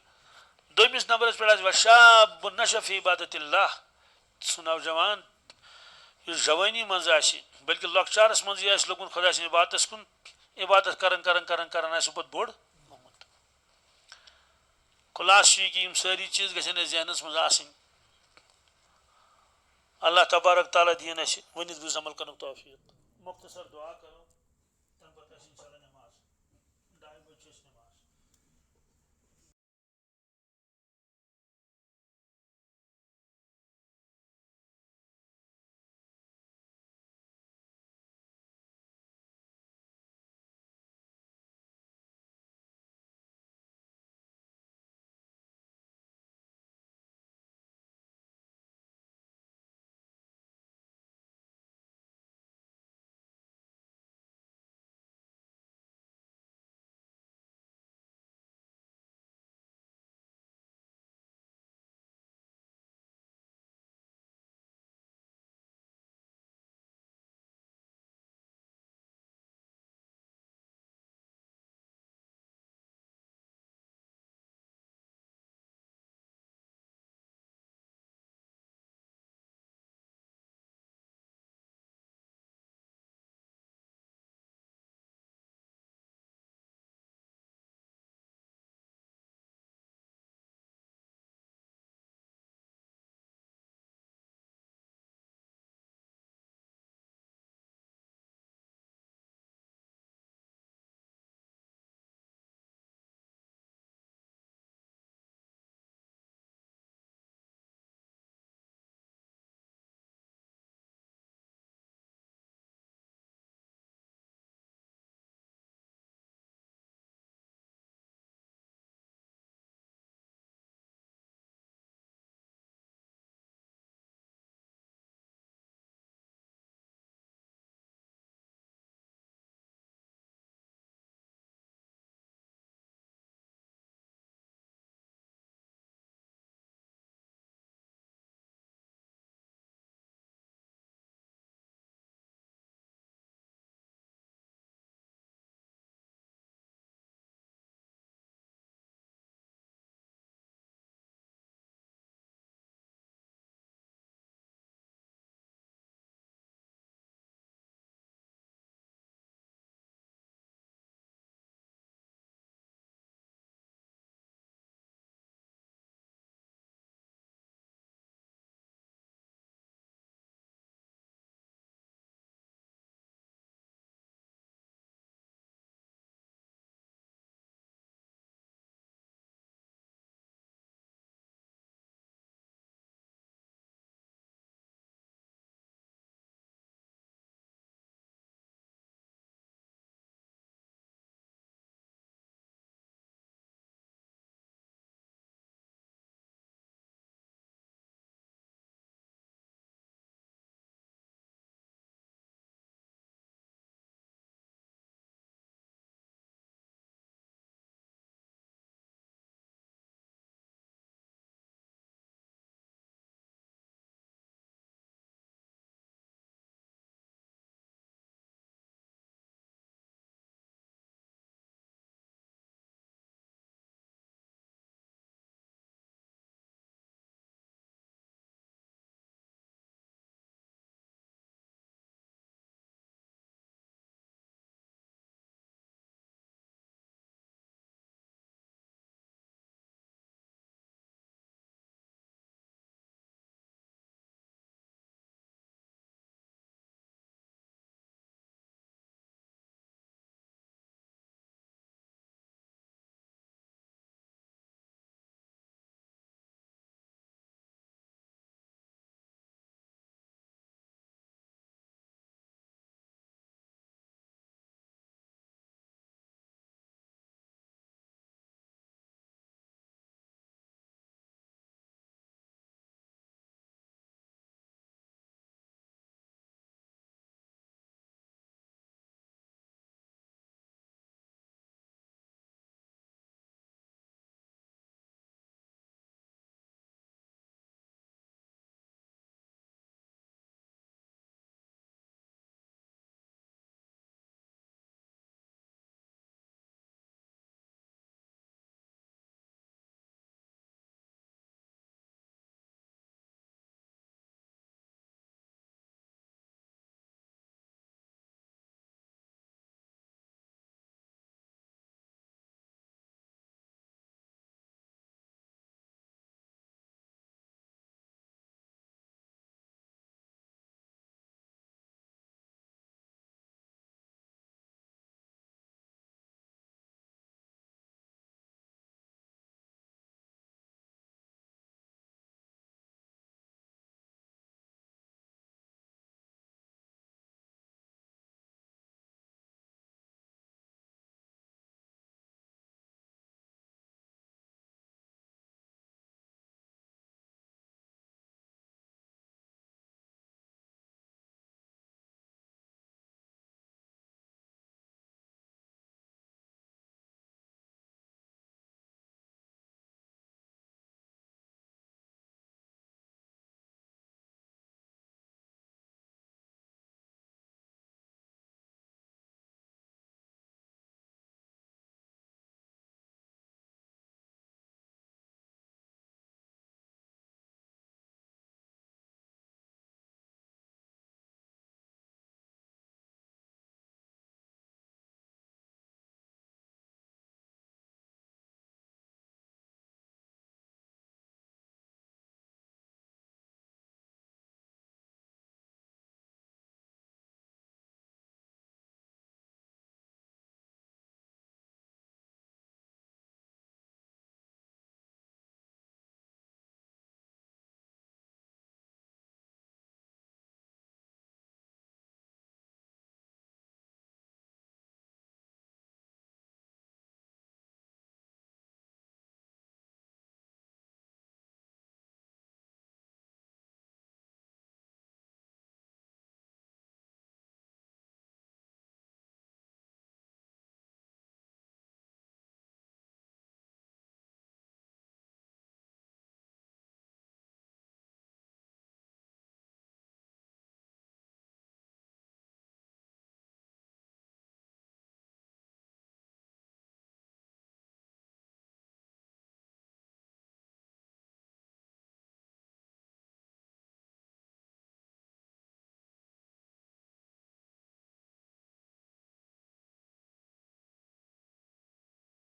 दोमिस नंबरस पे वशाब नशफ इबादतिल्लाह सह नौजवान जवानी मज बल्कि लकचारस मज लोगन खुदा इबादत कुन इबादत करन करन करन करन पे बोड़ खुलास कि सारी चीज गहन जहनस मज अल्लाह तबारक ताला दीन वन बुज अमल कर तौफीक मुख्तसर दुआ कर